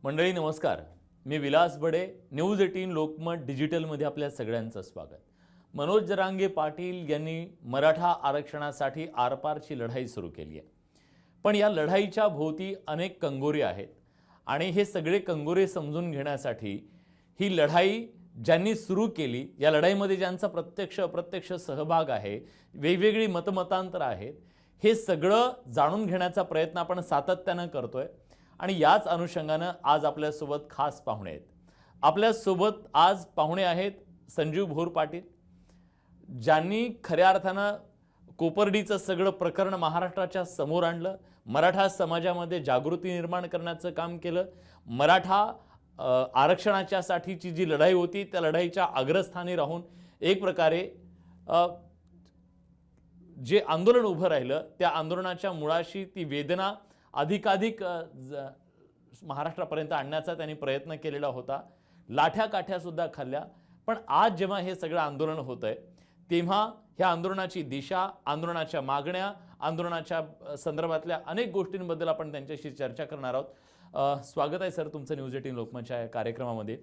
मंडळी नमस्कार. मी विलास बडे. न्यूज 18 लोकमत डिजिटलमध्ये आपल्या सगळ्यांचं स्वागत. मनोज जरांगे पाटील यांनी मराठा आरक्षणासाठी आरपारची लढाई सुरू केली आहे. पण या लढाईच्या भोवती अनेक कंगोरे आहेत आणि हे सगळे कंगोरे समजून घेण्यासाठी ही लढाई ज्यांनी सुरू केली, या लढाईमध्ये ज्यांचा प्रत्यक्ष अप्रत्यक्ष सहभाग आहे, वेगवेगळी मतमतांतर आहेत, हे सगळं जाणून घेण्याचा प्रयत्न आपण सातत्यानं करतोय. आणि याच अनुषंगानं आज आपल्यासोबत खास पाहुणे आहेत. आपल्यासोबत आज पाहुणे आहेत संजीव भोर पाटील, ज्यांनी खऱ्या अर्थानं कोपर्डीचं सगळं प्रकरण महाराष्ट्राच्या समोर आणलं, मराठा समाजामध्ये जागृती निर्माण करण्याचं काम केलं. मराठा आरक्षणाच्यासाठीची जी लढाई होती त्या लढाईच्या अग्रस्थानी राहून एक प्रकारे जे आंदोलन उभं राहिलं त्या आंदोलनाच्या मुळाशी ती वेदना अधिकाधिक महाराष्ट्रापर्यंत आणण्याचा त्यांनी प्रयत्न केलेला होता. लाठ्या काठ्या सुद्धा खाल्ल्या. पण आज जेव्हा हे सगळं आंदोलन होतंय तेव्हा ह्या आंदोलनाची दिशा, आंदोलनाच्या मागण्या, आंदोलनाच्या संदर्भातल्या अनेक गोष्टींबद्दल आपण त्यांच्याशी चर्चा करणार आहोत. स्वागत आहे सर तुमचं न्यूज 18 लोकमतच्या कार्यक्रमामध्ये.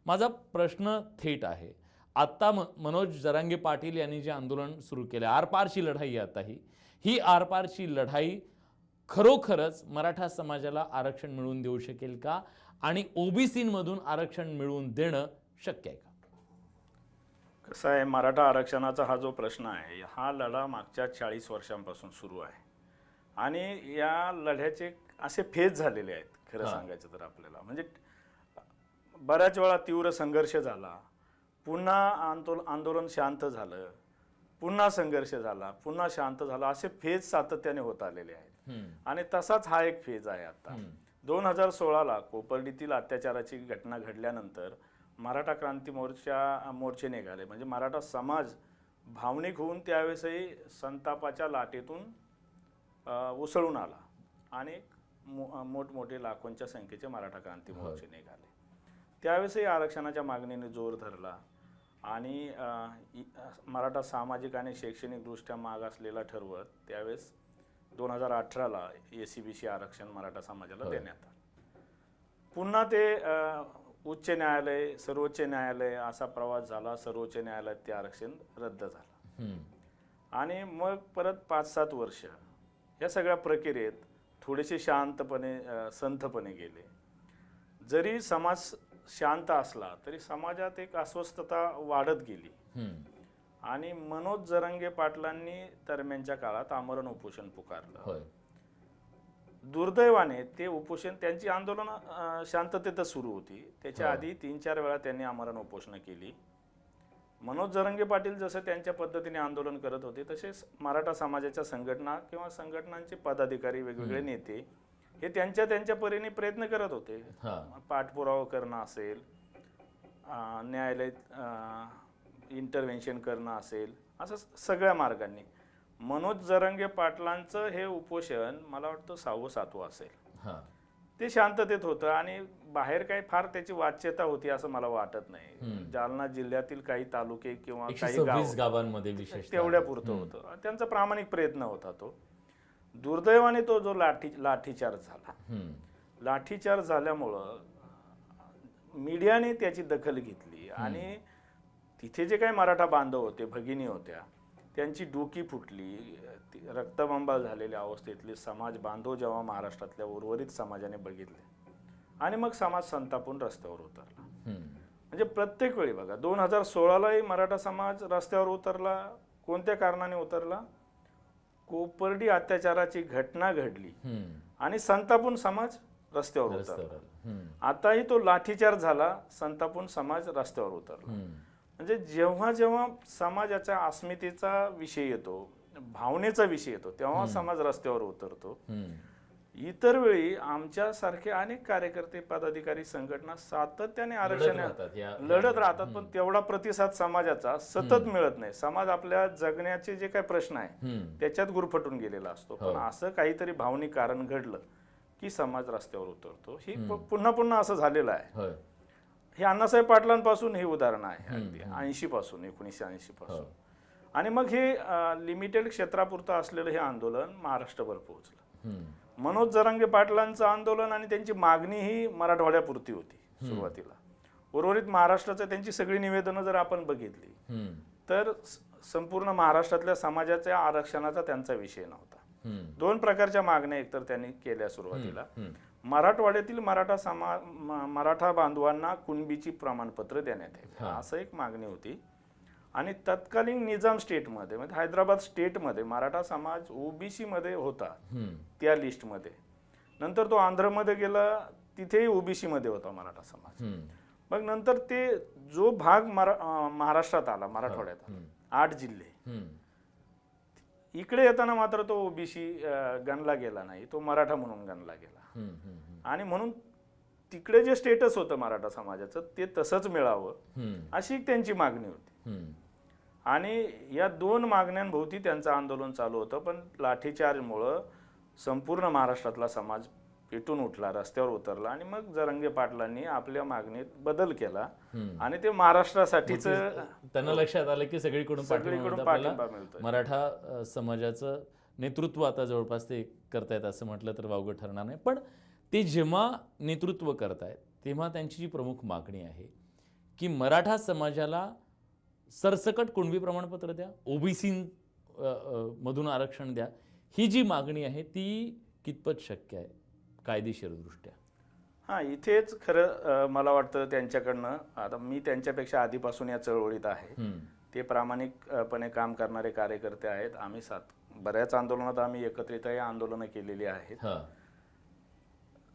माझा प्रश्न थेट आहे, आत्ता मनोज जरांगे पाटील यांनी जे आंदोलन सुरू केलं, आरपारची लढाई आहे आता ही आरपारची लढाई खरोखरच मराठा समाजाला आरक्षण मिळवून देऊ शकेल का? आणि ओबीसीमधून आरक्षण मिळवून देणं शक्य आहे का? कसं आहे, मराठा आरक्षणाचा हा जो प्रश्न आहे, हा लढा मागच्या 40 वर्षांपासून सुरू आहे आणि या लढ्याचे असे फेज झालेले आहेत. खरं सांगायचं तर आपल्याला म्हणजे बऱ्याच वेळा तीव्र संघर्ष झाला, पुन्हा आंदोलन शांत झालं, पुन्हा संघर्ष झाला, पुन्हा शांत झाला, असे फेज सातत्याने होत आलेले आहेत. आणि तसाच हा एक फेज आहे. आता 2016ला कोपर्डीतील अत्याचाराची घटना घडल्यानंतर मराठा क्रांती मोर्चे निघाले. म्हणजे मराठा समाज भावनिक होऊन त्यावेळेसही संतापाच्या लाटेतून उसळून आला आणि मोठमोठे लाखोंच्या संख्येचे मराठा क्रांती मोर्चे निघाले. त्यावेळेसही आरक्षणाच्या मागणीने जोर धरला आणि मराठा सामाजिक आणि शैक्षणिकदृष्ट्या मागासलेला ठरवत त्यावेळेस 2018ला SCBC आरक्षण मराठा समाजाला देण्यात आलं. पुन्हा ते उच्च न्यायालय, सर्वोच्च न्यायालय असा प्रवास झाला. सर्वोच्च न्यायालयात ते आरक्षण रद्द झालं आणि मग परत 5-7 वर्ष या सगळ्या प्रक्रियेत थोडेसे शांतपणे संथपणे गेले. जरी समाज शांत असला तरी समाजात एक अस्वस्थता वाढत गेली आणि मनोज जरांगे पाटलांनी दरम्यानच्या काळात आमरण उपोषण पुकारलं. दुर्दैवाने ते उपोषण, त्यांची आंदोलन शांततेतच सुरू होती. त्याच्या आधी 3-4 वेळा त्यांनी आमरण उपोषण केली. मनोज जरांगे पाटील जसं त्यांच्या पद्धतीने आंदोलन करत होते तसेच मराठा समाजाच्या संघटना किंवा संघटनांचे पदाधिकारी, वेगवेगळे नेते हे त्यांच्या परीने प्रयत्न करत होते. पाठपुरावा करणं असेल, न्यायालय इंटरव्हेन्शन करणं असेल, असं सगळ्या मार्गांनी. मनोज जरांगे पाटलांचं हे उपोषण मला वाटतं 6वं-7वं असेल. ते शांततेत होतं आणि बाहेर काही फार त्याची वाच्यता होती असं मला वाटत नाही. जालना जिल्ह्यातील काही तालुके किंवा काही गावांमध्ये विशेष तेवढ्या पुरतं होतं. त्यांचा प्रामाणिक प्रयत्न होता तो. दुर्दैवाने तो जो लाठीचार्ज झाला, लाठीचार्ज झाल्यामुळं मीडियाने त्याची दखल घेतली आणि तिथे जे काही मराठा बांधव होते, भगिनी होत्या, त्यांची डोकी फुटली. रक्तबंबाळ झालेल्या अवस्थेतले समाज बांधव जेव्हा महाराष्ट्रातल्या उर्वरित समाजाने बघितले आणि मग समाज संतापून रस्त्यावर उतरला. म्हणजे प्रत्येक वेळी बघा, 2016लाही मराठा समाज रस्त्यावर उतरला. कोणत्या कारणाने उतरला? कोपर्डी अत्याचाराची घटना घडली आणि संतापून समाज रस्त्यावर उतरला. आताही तो लाठीचार्ज झाला, संतापून समाज रस्त्यावर उतरला. म्हणजे जेव्हा जेव्हा समाजाच्या अस्मितेचा विषय येतो, भावनेचा विषय येतो, तेव्हा समाज रस्त्यावर उतरतो. इतर वेळी आमच्यासारखे अनेक कार्यकर्ते, पदाधिकारी, संघटना सातत्याने आरक्षण लढत राहतात, पण तेवढा प्रतिसाद समाजाचा सतत मिळत नाही. समाज आपल्या जगण्याचे जे काही प्रश्न आहे त्याच्यात गुरफटून गेलेला असतो. पण असं काहीतरी भावनिक कारण घडलं की समाज रस्त्यावर उतरतो. ही पुन्हा पुन्हा असं झालेलं आहे. हे अण्णासाहेब पाटलांपासून हे उदाहरण आहे, अगदी 1980 पासून. आणि मग हे लिमिटेड क्षेत्रापुरतं असलेलं हे आंदोलन महाराष्ट्रभर पोहोचलं. मनोज जरांगे पाटलांचं आंदोलन आणि त्यांची मागणी ही मराठवाड्यापुरती होती सुरुवातीला. उर्वरित महाराष्ट्राचं त्यांची सगळी निवेदनं जर आपण बघितली तर संपूर्ण महाराष्ट्रातल्या समाजाच्या आरक्षणाचा त्यांचा विषय नव्हता. 2 प्रकारच्या मागण्या एकतर त्यांनी केल्या सुरुवातीला. मराठवाड्यातील मराठा बांधवांना कुणबीची प्रमाणपत्र देण्यात यावी असं एक मागणी होती. आणि तत्कालीन निजाम स्टेटमध्ये म्हणजे हैदराबाद स्टेटमध्ये मराठा समाज ओबीसी मध्ये होता त्या लिस्टमध्ये. नंतर तो आंध्रमध्ये गेला, तिथेही ओबीसी मध्ये होता मराठा समाज. मग नंतर ते जो भाग महाराष्ट्रात आला, मराठवाड्यात 8 जिल्हे, इकडे येताना मात्र तो ओबीसी गणला गेला नाही, तो मराठा म्हणून गणला गेला. आणि म्हणून तिकडे जे स्टेटस होतं मराठा समाजाचं ते तसंच मिळावं अशी त्यांची मागणी होती. आणि या 2 मागण्यांभोवती त्यांचं आंदोलन चालू होतं. पण लाठीचार्जमुळं संपूर्ण महाराष्ट्रातला समाज पेटून उठला, रस्त्यावर उतरला. आणि मग जरांगे पाटलांनी आपल्या मागणीत बदल केला आणि ते महाराष्ट्रासाठीच त्यांना लक्षात आलं की सगळीकडून पाठिंबा मिळतोय. मराठा समाजाचं नेतृत्व आता जवळपास ते करतायत असं म्हटलं तर वावगं ठरणार नाही. पण ते जेव्हा नेतृत्व करतायत तेव्हा त्यांची जी प्रमुख मागणी आहे की मराठा समाजाला सरसकट कुणबी प्रमाणपत्र द्या, ओबीसी मधून आरक्षण द्या, ही जी मागणी आहे ती कितपत शक्य आहे कायदेशीरदृष्ट्या? हां, इथेच खरं मला वाटतं त्यांच्याकडनं, आता मी त्यांच्यापेक्षा आधीपासून या चळवळीत आहे, ते प्रामाणिकपणे काम करणारे कार्यकर्ते आहेत. आम्ही बऱ्याच आंदोलनात आम्ही एकत्रितही आंदोलनं केलेली आहेत.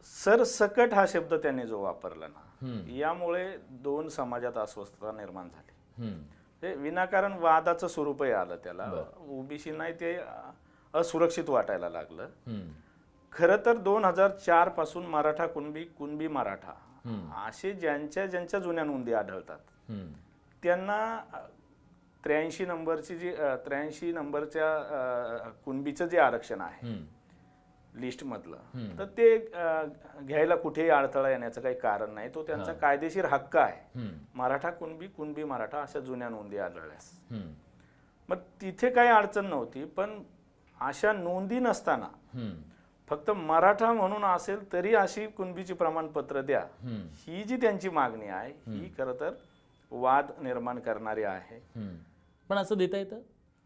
सरसकट हा शब्द त्यांनी जो वापरला ना, यामुळे 2 समाजात अस्वस्थता निर्माण झाली. ते विनाकारण वादाचं स्वरूपही आलं त्याला. ओबीसी नाही ते असुरक्षित वाटायला लागलं. खरं तर 2004 पासून मराठा कुणबी, कुणबी मराठा असे ज्यांच्या जुन्या नोंदी आढळतात त्यांना 83 नंबरच्या कुणबीचं जे आरक्षण आहे लिस्ट मधलं, तर ते घ्यायला कुठेही अडथळा येण्याचं काही कारण नाही. तो त्यांचा कायदेशीर हक्क आहे. मराठा कुणबी, कुणबी मराठा अशा जुन्या नोंदी आढळल्यास मग तिथे काही अडचण नव्हती. पण अशा नोंदी नसताना फक्त मराठा म्हणून असेल तरी अशी कुणबीची प्रमाणपत्र द्या, ही जी त्यांची मागणी आहे ही खरं तर वाद निर्माण करणारी आहे. पण असं देता येतं?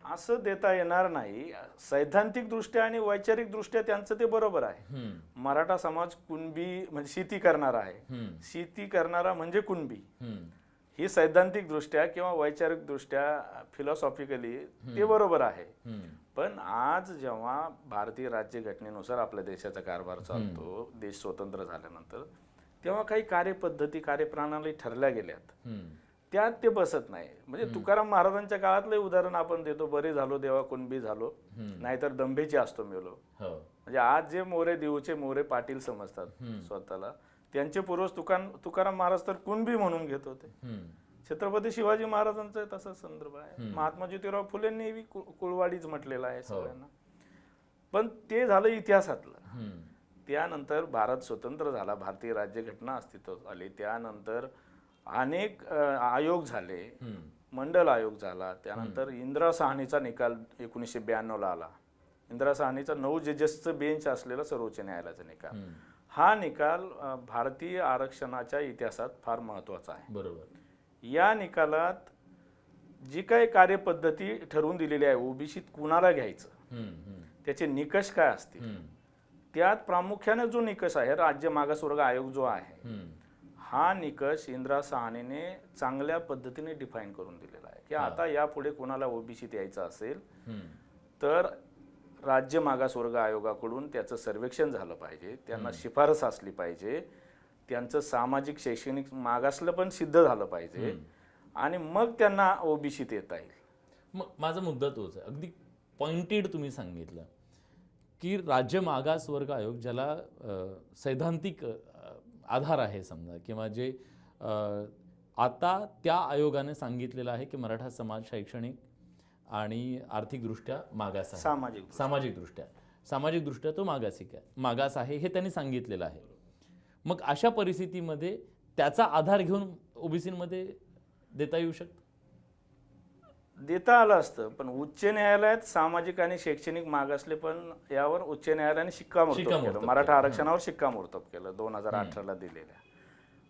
असं देता येणार नाही. सैद्धांतिक दृष्ट्या आणि वैचारिक दृष्ट्या त्यांचं ते बरोबर आहे. मराठा समाज कुणबी म्हणजे शेती करणारा आहे, शेती करणारा म्हणजे कुणबी, ही सैद्धांतिक दृष्ट्या किंवा वैचारिक दृष्ट्या फिलॉसॉफिकली ते बरोबर आहे. पण आज जेव्हा भारतीय राज्यघटनेनुसार आपल्या देशाचा कारभार चालतो, देश स्वतंत्र झाल्यानंतर, तेव्हा काही कार्यपद्धती, कार्यप्रणाली ठरल्या गेल्यात, त्यात ते बसत नाही. म्हणजे तुकाराम महाराजांच्या काळातलं उदाहरण आपण देतो, बरे झालो देवा कुणबी झालो, नाहीतर दंभेची असतो मेलो. म्हणजे आज जे मोरे देऊचे मोरे पाटील समजतात स्वतःला, त्यांचे पूर्वज तुकाराम महाराज तर कुणबी म्हणून घेत होते. छत्रपती शिवाजी महाराजांचा तसा संदर्भ आहे. महात्मा ज्योतिराव फुलेंनी कुळवाडीच म्हटलेला आहे सगळ्यांना. पण ते झालं इतिहासातलं. त्यानंतर भारत स्वतंत्र झाला, भारतीय राज्यघटना अस्तित्वात आली, त्यानंतर अनेक आयोग झाले, मंडल आयोग झाला, त्यानंतर इंदिरा साहनीचा निकाल 1992 आला. इंदिरा साहनीचा 9 जजेसचं बेंच असलेला सर्वोच्च न्यायालयाचा निकाल, हा निकाल भारतीय आरक्षणाच्या इतिहासात फार महत्वाचा आहे. बरोबर. या निकालात जी काही कार्यपद्धती ठरवून दिलेली आहे, ओबीसीत कुणाला घ्यायचं, त्याचे निकष काय असतील, त्यात प्रामुख्याने जो निकष आहे राज्य मागासवर्ग आयोग जो आहे, हा निकष इंदिरा साहनीने चांगल्या पद्धतीने डिफाईन करून दिलेला आहे की आता यापुढे कोणाला ओबीसीत यायचं असेल तर राज्य मागासवर्ग आयोगाकडून त्याचं सर्वेक्षण झालं पाहिजे, त्यांना शिफारस असली पाहिजे, त्यांचं सामाजिक शैक्षणिक मागासलं पण सिद्ध झालं पाहिजे आणि मग त्यांना ओबीसीत येता येईल. मग माझा मुद्दा तोच आहे, अगदी पॉइंटेड तुम्ही सांगितलं की राज्य मागासवर्ग आयोग ज्याला सैद्धांतिक आधार आहे समजा, किंवा जे आता त्या आयोगाने सांगितलेलं आहे की मराठा समाज शैक्षणिक आणि आर्थिकदृष्ट्या मागास आहे, सामाजिकदृष्ट्या तो मागास आहे हे त्यांनी सांगितलेलं आहे. मग अशा परिस्थितीमध्ये त्याचा आधार घेऊन ओबीसीमध्ये देता येऊ शकतं? देता आलं असतं, पण उच्च न्यायालयात सामाजिक आणि शैक्षणिक मागासले पण यावर उच्च न्यायालयाने शिक्कामोर्तब केलं. मराठा आरक्षणावर शिक्कामोर्तब केलं 2018ला दिलेल्या.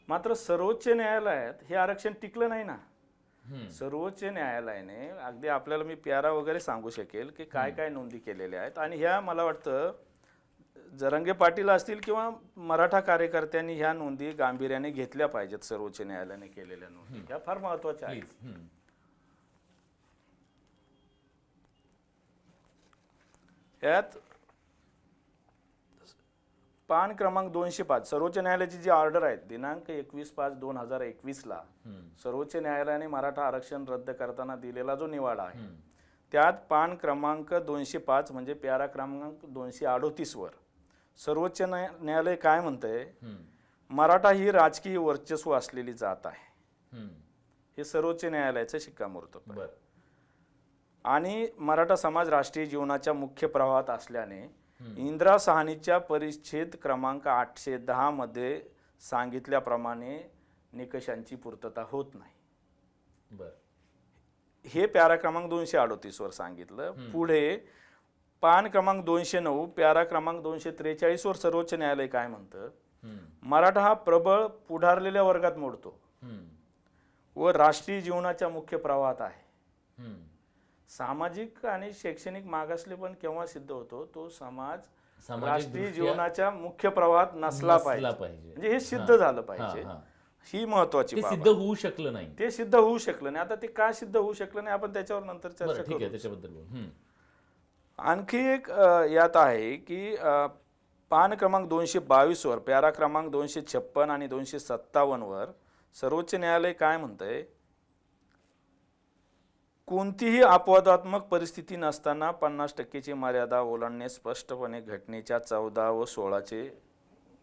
मात्र सर्वोच्च न्यायालयात हे आरक्षण टिकलं नाही ना. सर्वोच्च न्यायालयाने अगदी आपल्याला मी प्यारा वगैरे सांगू शकेल की काय काय नोंदी केलेल्या आहेत, आणि ह्या मला वाटतं जरांगे पाटील असतील किंवा मराठा कार्यकर्त्यांनी ह्या नोंदी गांभीर्याने घेतल्या पाहिजेत. सर्वोच्च न्यायालयाने केलेल्या नोंदी ह्या फार महत्वाच्या आहेत. यात पान क्रमांक 205 सर्वोच्च न्यायालयाची जी ऑर्डर आहे दिनांक 21/5/2021 सर्वोच्च न्यायालयाने मराठा आरक्षण रद्द करताना दिलेला जो निवाडा आहे त्यात पान क्रमांक 205 म्हणजे प्यारा क्रमांक 238 वर सर्वोच्च न्यायालय काय म्हणतंय, मराठा ही राजकीय वर्चस्व असलेली जात आहे. हे सर्वोच्च न्यायालयाचं शिक्कामोर्तब आहे. आणि मराठा समाज राष्ट्रीय जीवनाच्या मुख्य प्रवाहात असल्याने इंदिरा साहनीच्या परिच्छेद क्रमांक 810 मध्ये सांगितल्याप्रमाणे निकषांची पूर्तता होत नाही. हे पॅरा क्रमांक 238 वर सांगितलं. पुढे पान क्रमांक 209 पॅरा क्रमांक 243 वर सर्वोच्च न्यायालय काय म्हणतं, मराठा हा प्रबळ पुढारलेल्या वर्गात मोडतो व राष्ट्रीय जीवनाच्या मुख्य प्रवाहात आहे. सामाजिक आणि शैक्षणिक मागासले पण केव्हा सिद्ध होतो, तो समाज राष्ट्रीय जीवनाच्या मुख्य प्रवाहात नसला पाहिजे. म्हणजे हे सिद्ध झालं पाहिजे. ही महत्वाची बाब सिद्ध होऊ शकलं नाही. ते सिद्ध होऊ शकलं नाही. आता ते का सिद्ध होऊ शकलं नाही आपण त्याच्यावर नंतर चर्चा करू. त्याच्याबद्दल आणखी एक यात आहे की पान क्रमांक 222 वर पॅरा क्रमांक 256 आणि 257 वर सर्वोच्च न्यायालय काय म्हणतंय, कोणतीही अपवादात्मक परिस्थिती नसताना 50% मर्यादा ओलांडणे स्पष्टपणे घटनेच्या 14 व 16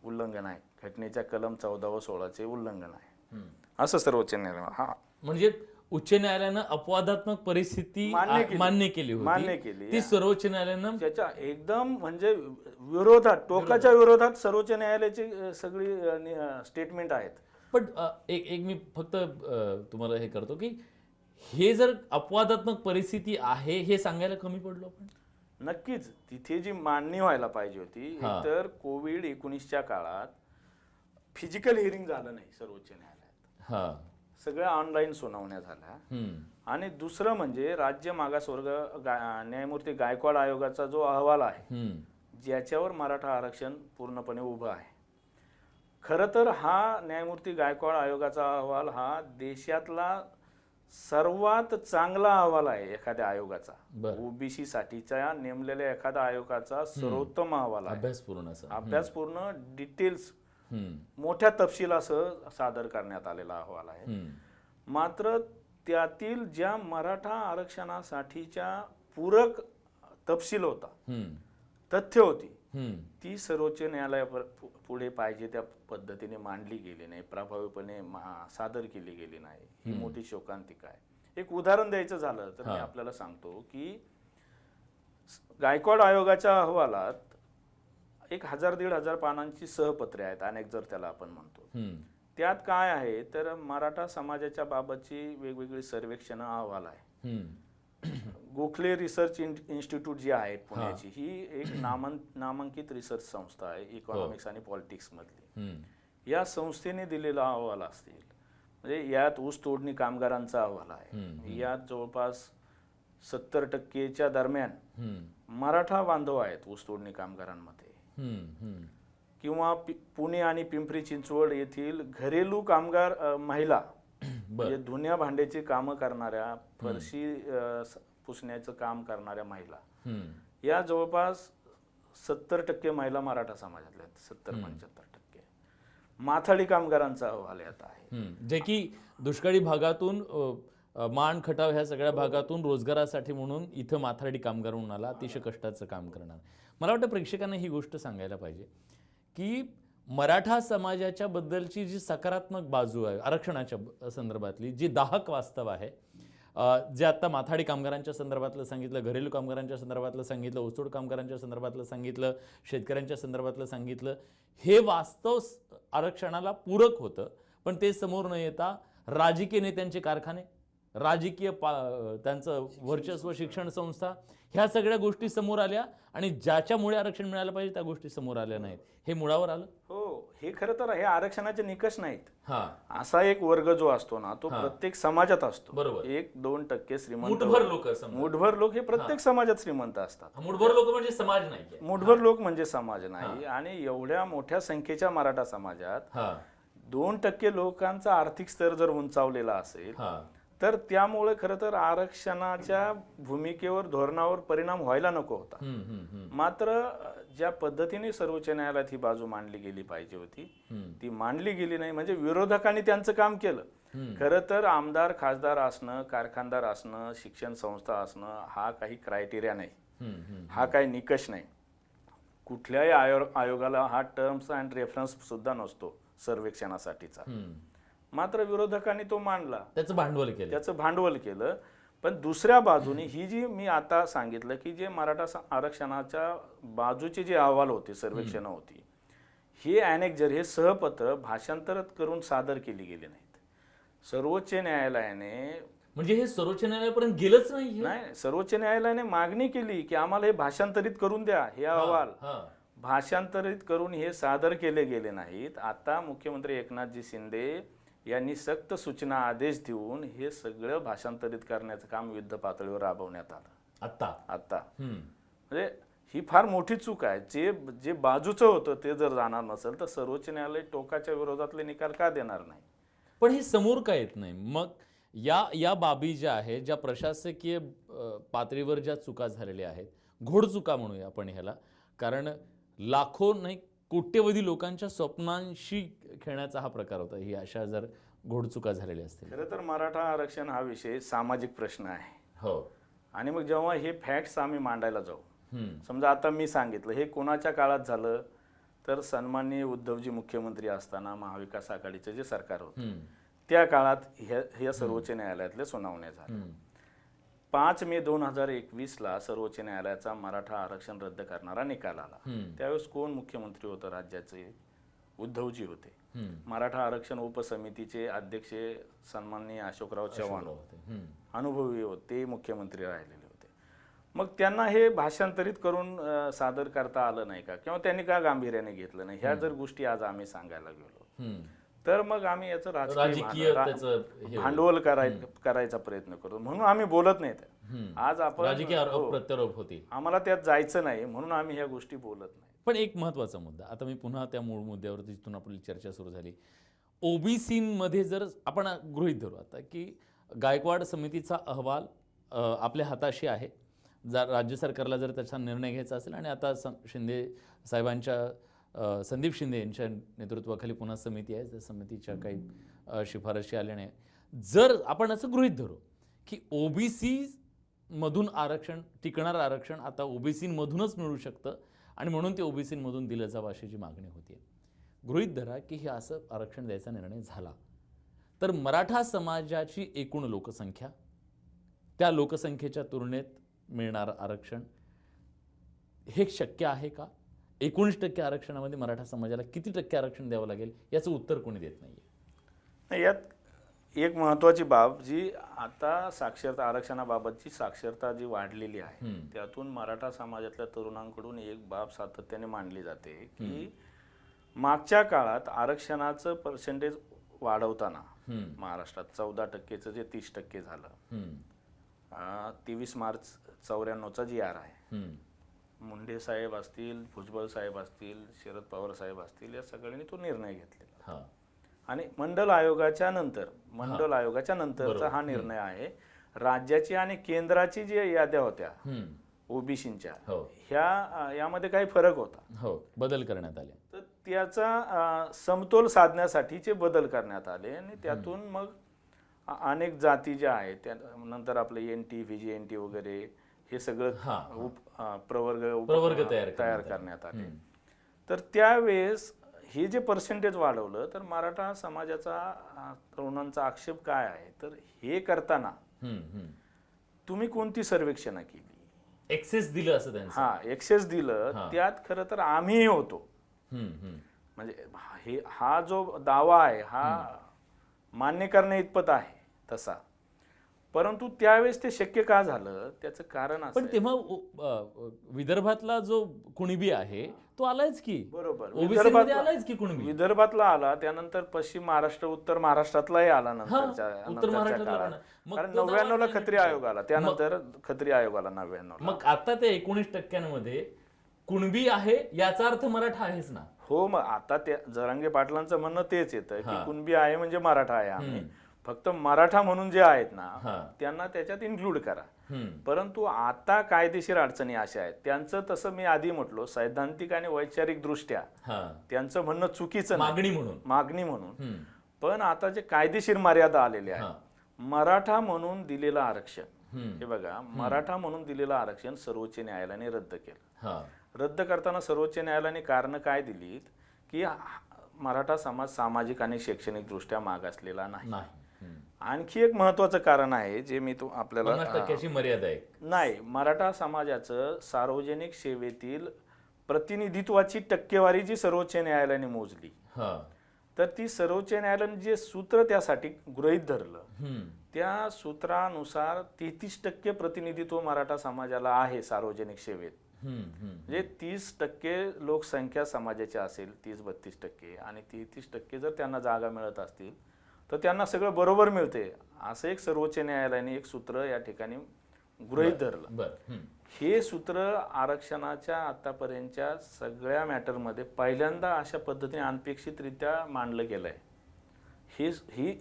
उल्लंघन आहे. घटनेच्या कलम 14 व 16 उल्लंघन आहे असं सर्वोच्च न्यायालय. म्हणजे उच्च न्यायालयानं अपवादात्मक परिस्थिती मान्य केली. ती सर्वोच्च न्यायालयानं त्याच्या एकदम म्हणजे विरोधात, टोकाच्या विरोधात सर्वोच्च न्यायालयाची सगळी स्टेटमेंट आहेत. पण एक मी फक्त तुम्हाला हे करतो की हे जर अपवादात्मक परिस्थिती आहे हे सांगायला कमी पडलो आपण. नक्कीच तिथे जी मांडणी व्हायला पाहिजे होती, तर कोविड-19च्या काळात फिजिकल हिअरिंग झालं नाही सर्वोच्च न्यायालयात. सगळ्या ऑनलाईन सुनावण्या झाल्या. आणि दुसरं म्हणजे राज्य मागासवर्ग न्यायमूर्ती गायकवाड आयोगाचा जो अहवाल आहे ज्याच्यावर मराठा आरक्षण पूर्णपणे उभं आहे. खरं तर हा न्यायमूर्ती गायकवाड आयोगाचा अहवाल हा देशातला सर्वात चांगला अहवाल आहे एखाद्या आयोगाचा. ओबीसी साठीच्या नेमलेल्या एखाद्या आयोगाचा सर्वोत्तम अहवाल आहे. अभ्यासपूर्ण डिटेल्स मोठ्या तपशिलासह सादर करण्यात आलेला अहवाल आहे. मात्र त्यातील ज्या मराठा आरक्षणासाठीच्या पूरक तपशील होता, तथ्य होती, ती सर्वोच्च न्यायालया पुढे पाहिजे त्या पद्धतीने मांडली गेली नाही, प्रभावीपणे सादर केली गेली नाही. ही मोठी शोकांतिका आहे. एक उदाहरण द्यायचं झालं तर मी आपल्याला सांगतो की गायकवाड आयोगाच्या अहवालात 1000-1500 पानांची सहपत्रे आहेत, अनेक जर त्याला आपण म्हणतो. त्यात काय आहे तर मराठा समाजाच्या बाबतची वेगवेगळी सर्वेक्षण अहवाल आहे. गोखले रिसर्च इन्स्टिट्यूट जी आहे पुण्याची, ही एक नामांकित रिसर्च संस्था आहे इकॉनॉमिक्स आणि पॉलिटिक्स मधली. या संस्थेने दिलेला अहवाल असतील. म्हणजे यात ऊस तोडणी कामगारांचा अहवाल आहे. यात जवळपास 70% दरम्यान मराठा बांधव आहेत ऊस तोडणी कामगारांमध्ये. किंवा पुणे आणि पिंपरी चिंचवड येथील घरेलू कामगार महिला, म्हणजे धुण्या भांड्याची कामं करणाऱ्या, फरशी पुसण्याचं काम करणाऱ्या महिला, या जवळपास 70% महिला मराठा समाजातल्या आहेत. 70-75% माथाडी कामगारांचा अहवाल येत आहे, जे की दुष्काळी भागातून मान खटाव ह्या सगळ्या भागातून रोजगारासाठी म्हणून इथं माथाडी कामगार म्हणून आला, अतिशय कष्टाचं काम करणार. मला वाटतं प्रेक्षकांना ही गोष्ट सांगायला पाहिजे की मराठा समाजाच्या बद्दलची जी सकारात्मक बाजू आहे आरक्षणाच्या संदर्भातली, जी दाहक वास्तव आहे, जे आता माथाडी कामगारांच्या संदर्भातलं सांगितलं, घरेलू कामगारांच्या संदर्भातलं सांगितलं, ऊसतोड कामगारांच्या संदर्भातलं सांगितलं, शेतकऱ्यांच्या संदर्भातलं सांगितलं, हे वास्तव आरक्षणाला पूरक होतं. पण ते समोर न येता राजकीय नेत्यांचे कारखाने, राजकीय त्यांचं वर्चस्व, शिक्षण संस्था, ह्या सगळ्या गोष्टी समोर आल्या आणि ज्याच्यामुळे आरक्षण मिळालं पाहिजे त्या गोष्टी समोर आल्या नाहीत. हे मुळावर आलं. हो, हे खरं तर हे आरक्षणाचे निकष नाहीत. हा, असा एक वर्ग जो असतो ना, तो प्रत्येक समाजात असतो. बरोबर. 1-2% श्रीमंत, मुठभर लोक, मुठभर लोक हे प्रत्येक समाजात श्रीमंत असतात. मुठभर लोक म्हणजे समाज नाही. मुठभर लोक म्हणजे समाज नाही. आणि एवढ्या मोठ्या संख्येच्या मराठा समाजात 2% लोकांचा आर्थिक स्तर जर उंचावलेला असेल तर त्यामुळे खरं तर आरक्षणाच्या भूमिकेवर, धोरणावर परिणाम व्हायला नको होता. मात्र ज्या पद्धतीने सर्वोच्च न्यायालयात ही बाजू मांडली गेली पाहिजे होती ती मांडली गेली नाही. म्हणजे विरोधकांनी त्यांचं काम केलं. खरं तर आमदार, खासदार असणं, कारखानदार असणं, शिक्षण संस्था असणं हा काही क्रायटेरिया नाही, हा काही निकष नाही. कुठल्याही आयोगाला हा टर्म्स अँड रेफरन्स सुद्धा नसतो सर्वेक्षणासाठीचा. मात्र विरोधकांनी तो मांडला, त्याचं भांडवल केलं. पण दुसऱ्या बाजूने ही जी मी आता सांगितलं की जे मराठा आरक्षणाच्या बाजूचे जे अहवाल होते, सर्वेक्षण होती, हे ॲनेक्झर, हे सहपत्र भाषांतर करून सादर केली गेली नाहीत. सर्वोच्च न्यायालयाने, म्हणजे हे सर्वोच्च न्यायालयापर्यंत गेलंच नाही, सर्वोच्च न्यायालयाने मागणी केली की आम्हाला हे भाषांतरित करून द्या. हे अहवाल भाषांतरित करून हे सादर केले गेले नाहीत. आता मुख्यमंत्री एकनाथजी शिंदे यांनी सक्त सूचना, आदेश देऊन हे सगळं भाषांतरित करण्याचं काम युद्ध पातळीवर राबवण्यात आलं आता. म्हणजे ही फार मोठी चूक आहे. जे बाजूचं होतं ते जर जाणार नसेल तर सर्वोच्च न्यायालय टोकाच्या विरोधातले निकाल का देणार नाही? पण हे समोर का येत नाही? मग या बाबी ज्या आहेत, ज्या प्रशासकीय पातळीवर ज्या चुका झालेल्या आहेत, घोडचुका म्हणूया आपण ह्याला, कारण लाखो नाही कोट्यवधी लोकांच्या स्वप्नांशी खेळण्याचा हा प्रकार होता. ही अशा जर घोडचुका झालेल्या असतील. खरं तर मराठा आरक्षण हा विषय सामाजिक प्रश्न आहे. हो. आणि मग जेव्हा हे फॅक्ट्स आम्ही मांडायला जाऊ, समजा आता मी सांगितलं हे कोणाच्या काळात झालं, तर सन्माननीय उद्धवजी मुख्यमंत्री असताना महाविकास आघाडीचं जे सरकार होतं त्या काळात ह्या सर्वोच्च न्यायालयातल्या सुनावण्या झाल्या. 5 मे 2021ला सर्वोच्च न्यायालयाचा मराठा आरक्षण रद्द करणारा निकाल आला. त्यावेळेस कोण मुख्यमंत्री होतं राज्याचे? उद्धवजी होते. मराठा आरक्षण उपसमितीचे अध्यक्ष सन्माननीय अशोकराव चव्हाण होते, अनुभवी होते, मुख्यमंत्री राहिलेले होते. मग त्यांना हे भाषांतरित करून सादर करता आलं नाही का, किंवा त्यांनी का गांभीर्याने घेतलं नाही? ह्या जर गोष्टी आज आम्ही सांगायला गेलो तर मग आम्ही याचं राजकीय भांडवल करायचा प्रयत्न करतो, म्हणून आम्ही बोलत नाही. आज आपण प्रत्यारोप होती, आम्हाला त्यात जायचं नाही म्हणून आम्ही ह्या गोष्टी बोलत नाही. पण एक महत्त्वाचा मुद्दा, आता मी पुन्हा त्या मूळ मुद्द्यावर जिथून आपली चर्चा सुरू झाली, ओबीसीमध्ये जर आपण गृहीत धरू आता की गायकवाड समितीचा अहवाल आपल्या हाताशी आहे, जर राज्य सरकारला जर त्याचा निर्णय घ्यायचा असेल, आणि आता शिंदे साहेबांच्या, संदीप शिंदे यांच्या नेतृत्वाखाली पुन्हा समिती आहे, त्या समितीच्या काही शिफारशी आल्याने जर आपण असं गृहीत धरू की ओबीसी मधून आरक्षण, टिकणारं आरक्षण आता ओबीसीमधूनच मिळू शकतं आणि म्हणून ते ओबीसीमधून दिलं जावं अशी जी मागणी होती, गृहीत धरा की हे असं आरक्षण द्यायचा निर्णय झाला, तर मराठा समाजाची एकूण लोकसंख्या, त्या लोकसंख्येच्या तुलनेत मिळणारं आरक्षण हे शक्य आहे का? 19% आरक्षणामध्ये मराठा समाजाला किती टक्के आरक्षण द्यावं लागेल याचं उत्तर कोणी देत नाहीये. यात एक महत्त्वाची बाब, जी आता साक्षरता, आरक्षणाबाबतची साक्षरता जी वाढलेली आहे, त्यातून मराठा समाजातल्या तरुणांकडून एक बाब सातत्याने मांडली जाते की मागच्या काळात आरक्षणाचं पर्सेंटेज वाढवताना महाराष्ट्रात 14%चं जे 30% झालं, 23 मार्च 94चा जी आर आहे, मुंडे साहेब असतील, भुजबळ साहेब असतील, शरद पवार साहेब असतील, या सगळ्यांनी तो निर्णय घेतलेला. आणि मंडल आयोगाच्या नंतरचा हा निर्णय आहे. राज्याची आणि केंद्राची जी याद्या होत्या ओबीसींच्या, यामध्ये काही फरक होता, बदल करण्यात आले, तर त्याचा समतोल साधण्यासाठीचे बदल करण्यात आले. आणि त्यातून मग अनेक जाती ज्या आहेत, त्यानंतर आपले एनटी, व्हीजीएनटी वगैरे हे सगळं प्रवर्ग तयार करण्यात आले. तर त्यावेळेस हे जे पर्सेंटेज वाढवलं, तर मराठा समाजाचा, तरुणांचा आक्षेप काय आहे, तर हे करताना तुम्ही कोणती सर्वेक्षणं केली, एक्सेस दिलं असं त्यांचं, एक्सेस दिलं, त्यात खरं तर आम्हीही होतो. म्हणजे हा जो दावा आहे हा मान्य करण्या इतपत आहे तसा, परंतु त्यावेळेस ते शक्य का झालं त्याचं कारण असं पण आहे. तेव्हा विदर्भातला जो कुणबी आहे तो आलायच की, बरोबर ओबीसी मध्ये आलायच की कुणबी. विदर्भातला आला, त्यानंतर पश्चिम महाराष्ट्र उत्तर महाराष्ट्रातलाही आला उत्तर नंतरच्या महाराष्ट्रातला काळात. पण. मग कारण तो दावा 99 ला नाही खत्री केला. आयोग आला, त्यानंतर खत्री आयोग आला 99 ला. मग आता ते 19% कुणबी आहे याचा अर्थ मराठा आहेच ना. हो, मग आता त्या जरांगे पाटलांचं म्हणणं तेच येतं की कुणबी आहे म्हणजे मराठा आहे आम्ही, फक्त मराठा म्हणून जे आहेत ना त्यांना त्याच्यात इन्क्लूड करा. परंतु आता कायदेशीर अडचणी अशा आहेत, त्यांचं तसं मी आधी म्हटलो सैद्धांतिक आणि वैचारिक दृष्ट्या त्यांचं म्हणणं चुकीचं नाही, मागणी म्हणून. पण आता जे कायदेशीर मर्यादा आलेल्या आहेत, मराठा म्हणून दिलेलं आरक्षण, हे बघा, मराठा म्हणून दिलेलं आरक्षण सर्वोच्च न्यायालयाने रद्द केलं. रद्द करताना सर्वोच्च न्यायालयाने कारण काय दिलीत की मराठा समाज सामाजिक आणि शैक्षणिक दृष्ट्या मागासलेला नाही. आणखी एक महत्वाचं कारण आहे जे मी आपल्याला 50% मर्यादा आहे. नाही, मराठा समाजाचं सार्वजनिक सेवेतील प्रतिनिधित्वाची टक्केवारी जी सर्वोच्च न्यायालयाने मोजली, तर ती सर्वोच्च न्यायालयाने जे सूत्र त्यासाठी गृहीत धरलं त्या सूत्रानुसार 33% प्रतिनिधित्व मराठा समाजाला आहे सार्वजनिक सेवेत. म्हणजे 30% लोकसंख्या समाजाची असेल, 30-32%, आणि 33% जर त्यांना जागा मिळत असतील तर त्यांना सगळं बरोबर मिळते असं एक सर्वोच्च न्यायालयाने एक सूत्र या ठिकाणी गृहीत धरलं. हे सूत्र आरक्षणाच्या आतापर्यंतच्या सगळ्या मॅटरमध्ये पहिल्यांदा अशा पद्धतीने अनपेक्षितरित्या मांडलं गेलंय.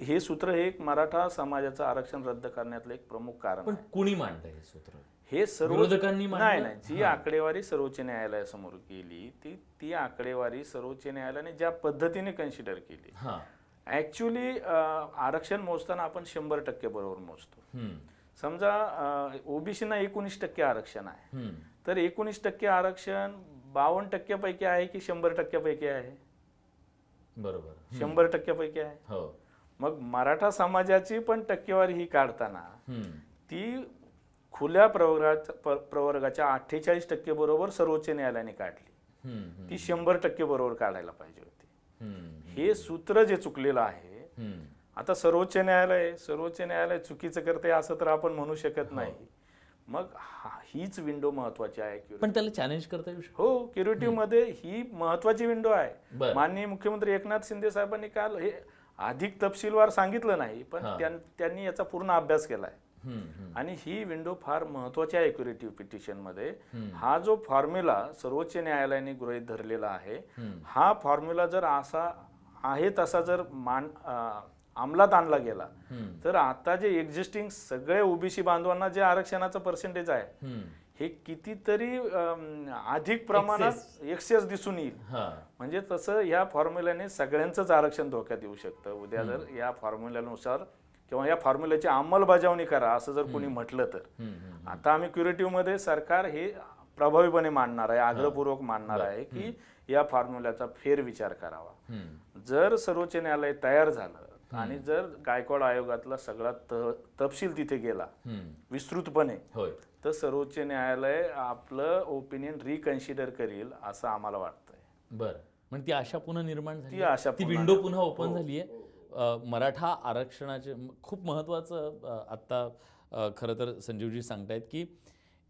हे सूत्र हे एक मराठा समाजाचं आरक्षण रद्द करण्यातलं एक प्रमुख कारण. पण कुणी मांडलंय हे सूत्र? हे सर्व विरोधकांनी नाही, जी आकडेवारी सर्वोच्च न्यायालयासमोर केली ती आकडेवारी सर्वोच्च न्यायालयाने ज्या पद्धतीने कन्सिडर केली, ऍक्च्युली आरक्षण मोजताना आपण 100% बरोबर मोजतो. समजा ओबीसीना 19% आरक्षण आहे, तर 19% आरक्षण 52% पैकी आहे की 100% पैकी आहे? बरोबर, 100% पैकी आहे. मग मराठा समाजाची पण टक्केवारी ही काढताना ती खुल्या प्रवर्गाच्या 48% बरोबर सर्वोच्च न्यायालयाने काढली. ती 100% बरोबर काढायला पाहिजे होती. हे सूत्र जे चुकलेलं आहे, आता सर्वोच्च न्यायालय चुकीचं करते असं तर आपण म्हणू शकत नाही. मग हीच विंडो महत्वाची आहे. पण त्याला चॅलेंज करता येऊ शकतो. हो, क्युरेटिव्ह मध्ये ही महत्वाची विंडो आहे. माननीय मुख्यमंत्री एकनाथ शिंदे साहेबांनी काल हे अधिक तपशीलवार सांगितलं नाही, पण त्यांनी याचा पूर्ण अभ्यास केलाय. आणि ही विंडो फार महत्वाची आहे क्युरेटिव्ह पिटिशन मध्ये. हा जो फॉर्म्युला सर्वोच्च न्यायालयाने गृहीत धरलेला आहे, हा फॉर्म्युला जर असा आहे तसा जर अंमलात आणला गेला तर आता जे एक्झिस्टिंग सगळे ओबीसी बांधवांना जे आरक्षणाचं पर्सेंटेज आहे हे कितीतरी अधिक प्रमाणात एक्सेस दिसून येईल. म्हणजे तसं या फॉर्म्युल्याने सगळ्यांचंच आरक्षण धोक्यात येऊ शकतं. उद्या जर या फॉर्म्युल्यानुसार किंवा या फॉर्म्युल्याची अंमलबजावणी करा असं जर कोणी म्हटलं तर. आता आम्ही क्युरेटिव्ह मध्ये सरकार हे प्रभावीपणे मांडणार आहे, आग्रहपूर्वक मांडणार आहे की या फॉर्म्युल्याचा फेरविचार करावा. जर सर्वोच्च न्यायालय तयार झालं आणि जर गायकवाड आयोगातला सगळा तपशील तिथे गेला विस्तृतपणे, तर सर्वोच्च न्यायालय आपलं ओपिनियन रिकन्सिडर करेल असं आम्हाला वाटतंय. बरं, म्हणजे ती आशा पुन्हा निर्माण झाली, ती विंडो पुन्हा ओपन झाली आहे. मराठा आरक्षणाचे खूप महत्त्वाचं आत्ता खरं तर संजीवजी सांगतायत की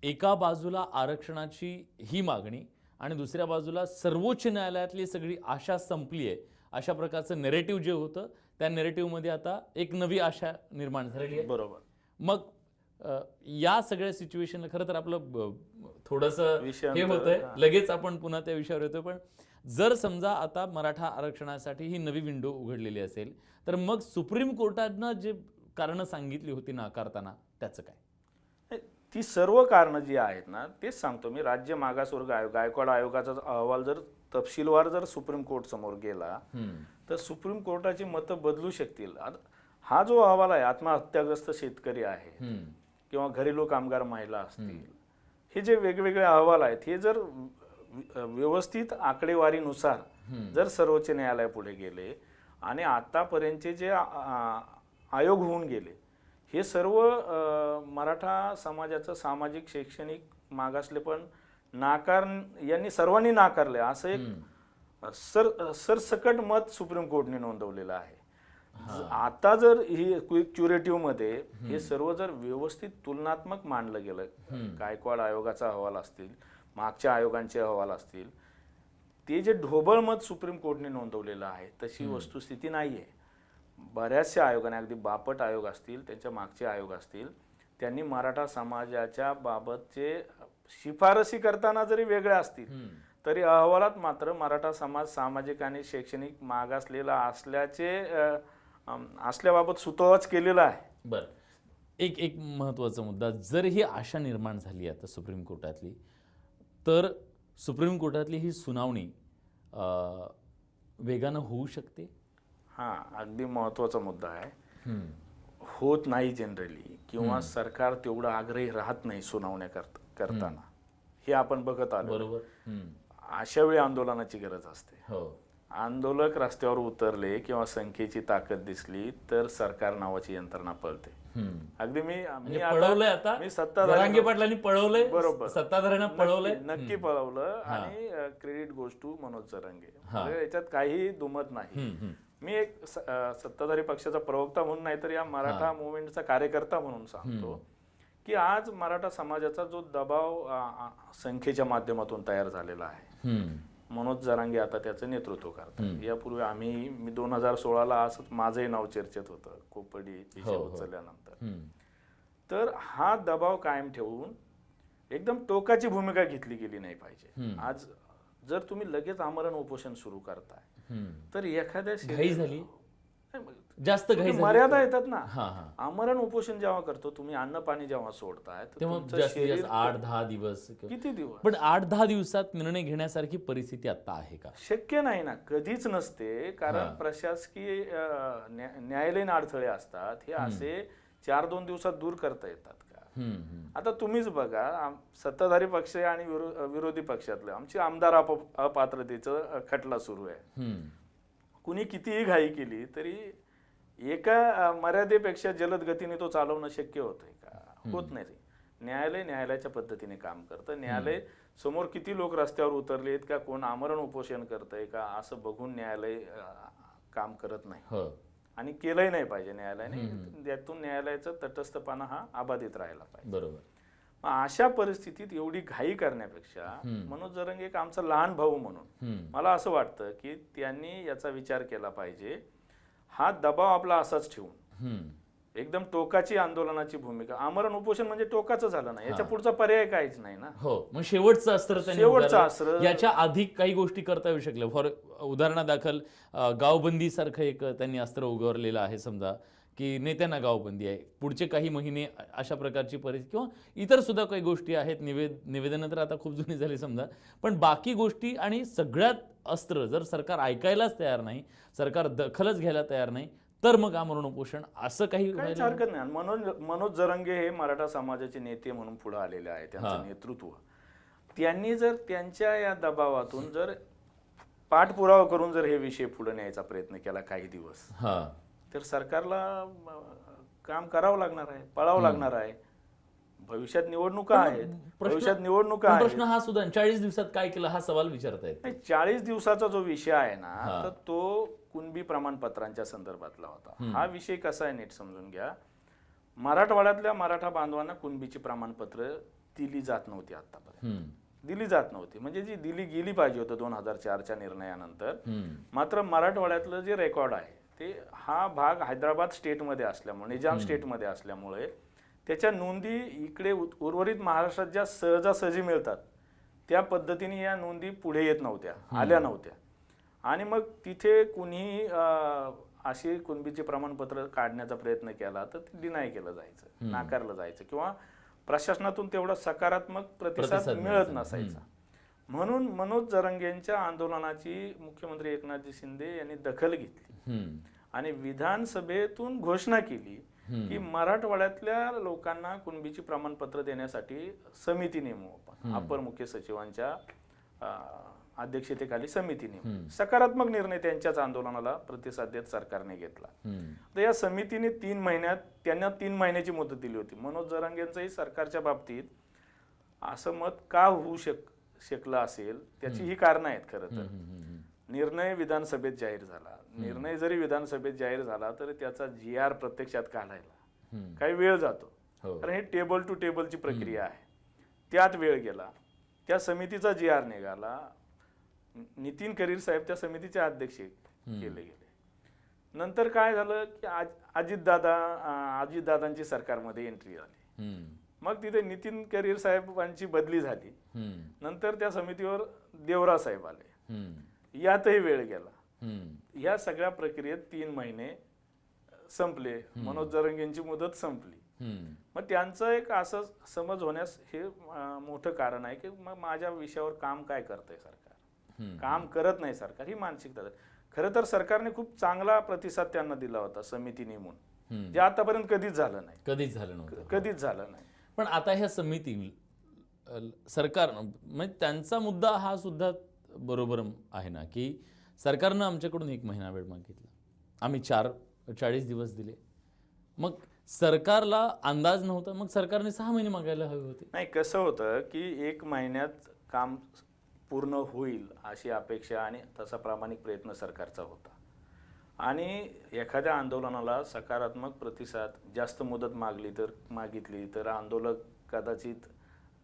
एका बाजूला आरक्षणाची ही मागणी आणि दुसऱ्या बाजूला सर्वोच्च न्यायालयातली सगळी आशा संपली आहे अशा प्रकारचं नेरेटिव्ह जे होतं त्या नेरेटिव्हमध्ये आता एक नवी आशा निर्माण झालेली आहे. बरोबर. मग या सगळ्या सिच्युएशनला खरं तर आपलं थोडंसं हे होतंय, लगेच आपण पुन्हा त्या विषयावर येतो. पण जर समजा आता मराठा आरक्षणासाठी ही नवी विंडो उघडलेली असेल तर मग सुप्रीम कोर्टानं जे कारणं सांगितली होती नाकारताना त्याचं काय? ती सर्व कारणं जी आहेत ना तेच सांगतो मी. राज्य मागासवर्ग आयोग गायकवाड आयोगाचा अहवाल जर तपशीलवार जर सुप्रीम कोर्ट समोर गेला तर सुप्रीम कोर्टाची मतं बदलू शकतील. हा जो अहवाल आहे, आत्महत्याग्रस्त शेतकरी आहे किंवा घरेलू कामगार महिला असतील, हे जे वेगवेगळे अहवाल आहेत हे जर व्यवस्थित आकडेवारीनुसार जर सर्वोच्च न्यायालय पुढे गेले आणि आतापर्यंतचे जे आयोग होऊन गेले हे सर्व मराठा समाजाचं सामाजिक शैक्षणिक मागासलेपण यांनी सर्वांनी नाकारले असं एक सरसकट मत सुप्रीम कोर्टने नोंदवलेलं आहे. आता जर ही क्युरेटिव्ह मध्ये हे सर्व जर व्यवस्थित तुलनात्मक मांडलं गेलं, गायकवाड आयोगाचा अहवाल असतील, मागच्या आयोगांचे अहवाल असतील, ते जे ढोबळ मत सुप्रीम कोर्टने नोंदवलेलं आहे तशी वस्तुस्थिती नाहीये. बऱ्याचशा आयोगाने, अगदी बापट आयोग असतील, त्यांच्या मागचे आयोग असतील, त्यांनी मराठा समाजाच्या बाबतचे शिफारसी करताना जरी वेगळ्या असतील तरी अहवालात मात्र मराठा समाज सामाजिक आणि शैक्षणिक मागासलेला असल्याबाबत सुतोवाच केलेला आहे. बरं, एक महत्त्वाचा मुद्दा, जर ही आशा निर्माण झाली आता सुप्रीम कोर्टातली, तर सुप्रीम कोर्टातली ही सुनावणी वेगानं होऊ शकते? हा अगदी महत्त्वाचा मुद्दा आहे. होत नाही जनरली, किंवा सरकार तेवढं आग्रही राहत नाही सुनावण्या करताना, हे आपण बघत आलो. बरोबर. अशा वेळी आंदोलनाची गरज असते. हो. आंदोलक रस्त्यावर उतरले किंवा संख्येची ताकद दिसली तर सरकार नावाची यंत्रणा पळते. अगदी मी पळवलंय आता, मी जरांगे पाटलांनी पळवलंय, बरोबर, सत्ताधाऱ्यांना पळवलंय, नक्की पळवलं. आणि credit goes to Manoj Jarange, याच्यात काही दुमत नाही. मी एक सत्ताधारी पक्षाचा प्रवक्ता म्हणून नाही तर या मराठा मुवमेंटचा कार्यकर्ता म्हणून सांगतो की आज मराठा समाजाचा जो दबाव संख्येच्या माध्यमातून तयार झालेला आहे, मनोज जरांगे आता त्याचं नेतृत्व करतात. यापूर्वी मी 2016ला असंच माझंही नाव चर्चेत होतं कोपडी विषय उचलल्यानंतर. तर हा दबाव कायम ठेवून एकदम टोकाची भूमिका घेतली गेली नाही पाहिजे. आज जर तुम्ही लगेच आमरण उपोषण सुरू करताय तर एखाद्या घाई झाली, जास्त घाई झाली, मर्यादा येतात ना. आमरण उपोषण जेव्हा करतो तुम्ही, अन्न पाणी जेव्हा सोडताय तेव्हा जास्तीत 8-10 दिवस, किती दिवस, पण 8-10 दिवसात निर्णय घेण्यासारखी परिस्थिती आता आहे का? शक्य नाही ना, कधीच नसते. कारण प्रशासकीय न्यायालयीन अडथळे असतात, हे असे 4-2 दिवसात दूर करता येतात का? आता तुम्हीच बघा, सत्ताधारी पक्ष आणि विरोधी पक्षातले आमची आमदार अपात्रतेचं खटला सुरू आहे. कुणी कितीही घाई केली तरी एका मर्यादेपेक्षा जलद गतीने तो चालवणं शक्य होतंय का? होत नाही. न्यायालय न्यायालयाच्या पद्धतीने काम करतं. न्यायालय समोर किती लोक रस्त्यावर उतरलेत का, कोण आमरण उपोषण करतंय का, असं बघून न्यायालय काम करत नाही. आणि केलंही नाही पाहिजे न्यायालयाने. त्यातून न्यायालयाचा तटस्थपणा हा अबाधित राहायला पाहिजे. बरोबर. अशा परिस्थितीत एवढी घाई करण्यापेक्षा मनोज जरांगे एक आमचा लहान भाऊ म्हणून मला असं वाटतं की त्यांनी याचा विचार केला पाहिजे. हा दबाव आपला असाच ठेवून एकदम टोकाची आंदोलनाची भूमिका, आमरण उपोषण म्हणजे टोकाचं झालं नाही, याच्या पुढचा पर्याय काहीच नाही ना. हो, मग शेवटचं अस्त्र त्यांनी उगारलं. याच्या आधी काही गोष्टी करता येऊ शकल्या. फॉर उदाहरणादाखल गावबंदी सारखं एक त्यांनी अस्त्र उगारलेलं आहे. समजा की नेत्यांना गावबंदी आहे, पुढचे काही महिने अशा प्रकारची परिस्थिती, किंवा इतर सुद्धा काही गोष्टी आहेत. निवेदनं तर आता खूप जुनी झाली समजा, पण बाकी गोष्टी. आणि सगळ्यात अस्त्र जर सरकार ऐकायलाच तयार नाही, सरकार दखलच घ्यायला तयार नाही, तर मग आमरण उपोषण असं काही हरकत नाही. मनोज जरांगे हे मराठा समाजाचे नेते म्हणून पुढे आलेले आहे, त्यांचं नेतृत्व. त्यांनी जर त्यांच्या या दबावातून जर पाठपुरावा करून जर हे विषय पुढे न्यायचा प्रयत्न केला काही दिवस, तर सरकारला काम करावं लागणार आहे, पळावं लागणार आहे. भविष्यात निवडणुका आहेत, प्रश्न हा सुद्धा 40 दिवसात काय केलं हा सवाल विचारतायत. 40 दिवसाचा जो विषय आहे ना, तर तो कुणबी प्रमाणपत्रांच्या संदर्भातला होता. हा विषय कसा आहे नीट समजून घ्या. मराठवाड्यातल्या मराठा बांधवांना कुणबीची प्रमाणपत्र दिली जात नव्हती, आतापर्यंत दिली जात नव्हती. म्हणजे जी दिली गेली पाहिजे होतं 2004च्या निर्णयानंतर. मात्र मराठवाड्यातलं जे रेकॉर्ड आहे ते, हा भाग हैदराबाद स्टेटमध्ये असल्यामुळे, निजाम स्टेटमध्ये असल्यामुळे त्याच्या नोंदी इकडे उर्वरित महाराष्ट्रात ज्या सहजासहजी मिळतात त्या पद्धतीने या नोंदी पुढे येत नव्हत्या, आल्या नव्हत्या. आणि मग तिथे कुणीही अशी कुणबीचे प्रमाणपत्र काढण्याचा प्रयत्न केला तर ते डिनाय केलं जायचं, नाकारलं जायचं, किंवा प्रशासनातून तेवढा सकारात्मक प्रतिसाद मिळत नसायचा. म्हणून मनोज जरांगेंच्या आंदोलनाची मुख्यमंत्री एकनाथजी शिंदे यांनी दखल घेतली आणि विधानसभेतून घोषणा केली की मराठवाड्यातल्या लोकांना कुणबीची प्रमाणपत्र देण्यासाठी समिती नेमू आपण. अपर मुख्य सचिवांच्या अध्यक्षतेखाली समिती नेमू. सकारात्मक निर्णय त्यांच्याच आंदोलनाला प्रतिसाद देत सरकारने घेतला. तर या समितीने 3 महिन्यात, त्यांना 3 महिन्याची मुदत दिली होती. मनोज जरांगेंचंही सरकारच्या बाबतीत असं मत का होऊ शकलं असेल त्याची ही कारणं आहेत खरं तर. निर्णय विधानसभेत जाहीर झाला. निर्णय जरी विधानसभेत जाहीर झाला तरी त्याचा GR प्रत्यक्षात काढायला काही वेळ जातो. कारण हे टेबल टू टेबलची प्रक्रिया आहे. त्यात वेळ गेला. त्या समितीचा GR निघाला. नितीन करीर साहेब त्या समितीचे अध्यक्ष केले गेले. नंतर काय झालं की अजितदादांची सरकारमध्ये एंट्री झाली. मग तिथे नितीन करीर साहेबांची बदली झाली. नंतर त्या समितीवर देवरा साहेब आले. यातही वेळ गेला. या सगळ्या प्रक्रियेत 3 महिने संपले. मनोज जरांगेंची मुदत संपली. मग त्यांचं एक असं समज होण्यास हे मोठं कारण आहे की मग माझ्या विषयावर काम काय करतंय सरकार, काम करत नाही सरकार, ही मानसिकता. खरं तर सरकारने खूप चांगला प्रतिसाद त्यांना दिला होता समिती नेमून, जे आतापर्यंत कधीच झालं नाही. पण आता ह्या समिती सरकार म्हणजे त्यांचा मुद्दा हा सुद्धा बरोबर आहे ना की सरकारनं आमच्याकडून 1 महिना वेळ मागितला, आम्ही 40 दिवस दिले. मग सरकारला अंदाज नव्हता, मग सरकारने 6 महिने मागायला हवे होते. नाही, कसं होतं की 1 महिन्यात काम पूर्ण होईल अशी अपेक्षा आणि तसा प्रामाणिक प्रयत्न सरकारचा होता. आणि एखाद्या आंदोलनाला सकारात्मक प्रतिसाद, जास्त मुदत मागितली तर आंदोलक कदाचित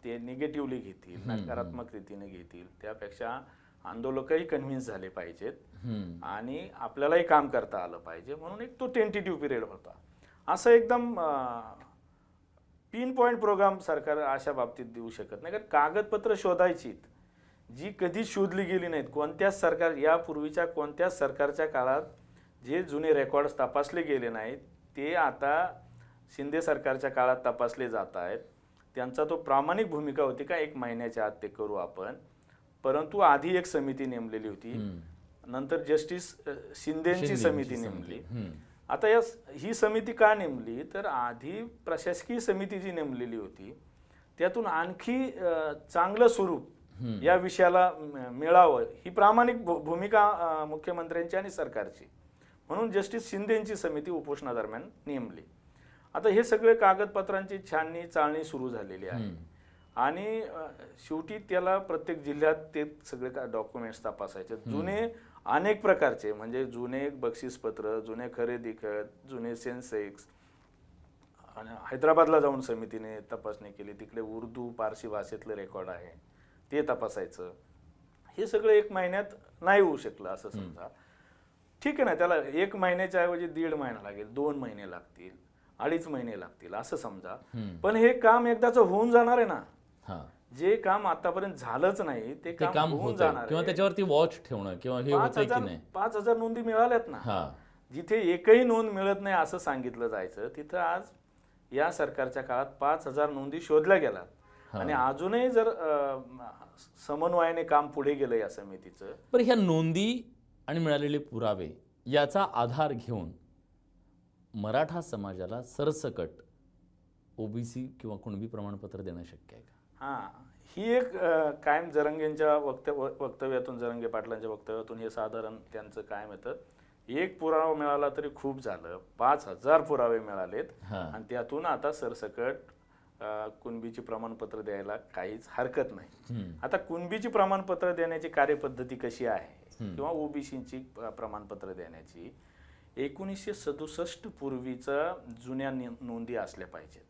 ते निगेटिव्हली घेतील, नकारात्मक रीतीने घेतील. त्यापेक्षा आंदोलकही कन्व्हिन्स झाले पाहिजेत आणि आपल्यालाही काम करता आलं पाहिजे, म्हणून एक तो टेंटेटिव्ह पिरियड होता. असं एकदम पिन पॉइंट प्रोग्राम सरकार अशा बाबतीत देऊ शकत नाही. कारण कागदपत्र शोधायची जी कधी शोधली गेली नाहीत. कोणत्याच सरकार, यापूर्वीच्या कोणत्याच सरकारच्या काळात जे जुने रेकॉर्ड्स तपासले गेले नाहीत ते आता शिंदे सरकारच्या काळात तपासले जात आहेत. त्यांचा तो प्रामाणिक भूमिका होती का 1 महिन्याच्या आत ते करू आपण. परंतु आधी एक समिती नेमलेली होती, नंतर जस्टिस शिंदेची समिती नेमली. आता ही समिती का नेमली तर आधी प्रशासकीय समिती जी नेमलेली होती त्यातून आणखी चांगलं स्वरूप या विषयाला मिळावं ही प्रामाणिक भूमिका मुख्यमंत्र्यांची आणि सरकारची, म्हणून जस्टिस शिंदेची समिती उपोषणादरम्यान नेमली. आता हे सगळे कागदपत्रांची छाननी चाळणी सुरू झालेली आहे आणि शेवटी त्याला प्रत्येक जिल्ह्यात ते सगळे डॉक्युमेंट्स तपासायचे. जुने अनेक प्रकारचे, म्हणजे जुने बक्षीसपत्र, जुने खरेदी खत, जुने सेन्सेक्स, आणि हैदराबादला जाऊन समितीने तपासणी केली. तिकडे उर्दू पारसी भाषेतलं रेकॉर्ड आहे ते तपासायचं. हे सगळं 1 महिन्यात नाही होऊ शकलं असं समजा. ठीक आहे ना, त्याला 1 महिन्याच्या ऐवजी 1.5 महिना लागेल, 2 महिने लागतील, 2.5 महिने लागतील असं समजा. पण हे काम एकदाच होऊन जाणार आहे ना. जे काम आतापर्यंत झालंच नाही ते काम होऊन जाणार, किंवा त्याच्यावरती वॉच ठेवणं किंवा हे होतंय की नाही. 5,000 नोंदी मिळाल्यात ना. जिथे एकही नोंद मिळत नाही असं सांगितलं जायचं, तिथं आज या सरकारच्या काळात 5,000 नोंदी शोधल्या गेल्यात आणि अजूनही जर समन्वयाने काम पुढे गेलं या समितीचं. पण ह्या नोंदी आणि मिळालेले पुरावे याचा आधार घेऊन मराठा समाजाला सरसकट ओबीसी किंवा कुणबी प्रमाणपत्र देणं शक्य आहे का? ही एक कायम जरांगेंच्या वक्तव्यातून, जरांगे पाटलांच्या वक्तव्यातून हे साधारण त्यांचं कायम येतं. 1 पुरावा मिळाला तरी खूप झालं, 5,000 पुरावे मिळालेत आणि त्यातून आता सरसकट कुणबीची प्रमाणपत्र द्यायला काहीच हरकत नाही. आता कुणबीची प्रमाणपत्र देण्याची कार्यपद्धती कशी आहे किंवा ओबीसीची प्रमाणपत्र देण्याची, 1967 पूर्वीचा जुन्या नोंदी असल्या पाहिजेत.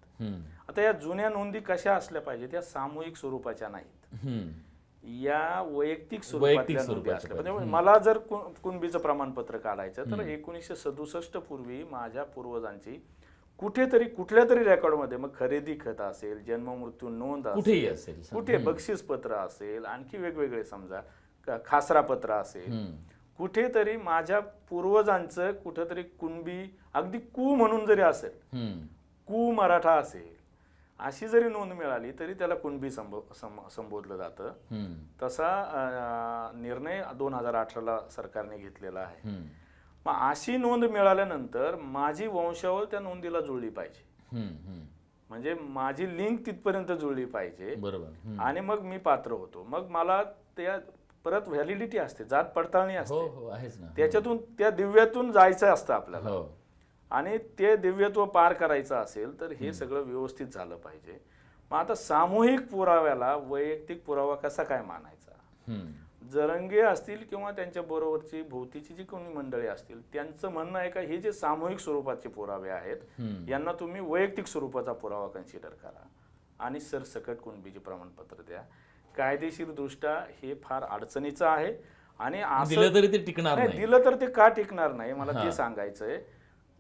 आता या जुन्या नोंदी कशा असल्या पाहिजेत, या सामूहिक स्वरूपाच्या नाहीत, या वैयक्तिक स्वरूपातल्या नोंदी असल्या पाहिजे. मला जर कुणबीचं प्रमाणपत्र काढायचं तर 1967 पूर्वी माझ्या पूर्वजांची कुठेतरी कुठल्या तरी रेकॉर्डमध्ये, मग खरेदी खत असेल, जन्म मृत्यू नोंद असेल, कुठे बक्षीसपत्र असेल, आणखी वेगवेगळे समजा खासरापत्र असेल, कुठेतरी माझ्या पूर्वजांचं कुठेतरी कुणबी, अगदी कू म्हणून जरी असेल, कू मराठा असेल, अशी जरी नोंद मिळाली तरी त्याला कुणबी संबोधलं जातं. तसा निर्णय 2018ला सरकारने घेतलेला आहे. मग अशी नोंद मिळाल्यानंतर माझी वंशावळ त्या नोंदीला जुळली पाहिजे, म्हणजे माझी लिंक तिथपर्यंत जुळली पाहिजे, बरोबर. आणि मग मी पात्र होतो. मग मला त्या परत व्हॅलिडिटी असते, जात पडताळणी असते, त्याच्यातून त्या दिव्यातून जायचं असतं आपल्याला, आणि ते दिव्यत्व पार करायचं असेल तर हे सगळं व्यवस्थित झालं पाहिजे. मग आता सामूहिक पुराव्याला वैयक्तिक पुरावा कसा काय मानायचा? जरंगे असतील किंवा त्यांच्या बरोबरची भोवतीची जी कोणी मंडळी असतील त्यांचं म्हणणं आहे का हे जे सामूहिक स्वरूपाचे पुरावे आहेत यांना तुम्ही वैयक्तिक स्वरूपाचा पुरावा कन्सिडर करा आणि सरसकट कुणबीचे प्रमाणपत्र द्या. कायदेशीर दृष्ट्या हे फार अडचणीचं आहे आणि दिलं तरी ते टिकणार नाही. दिलं तर ते का टिकणार नाही मला ते सांगायचंय.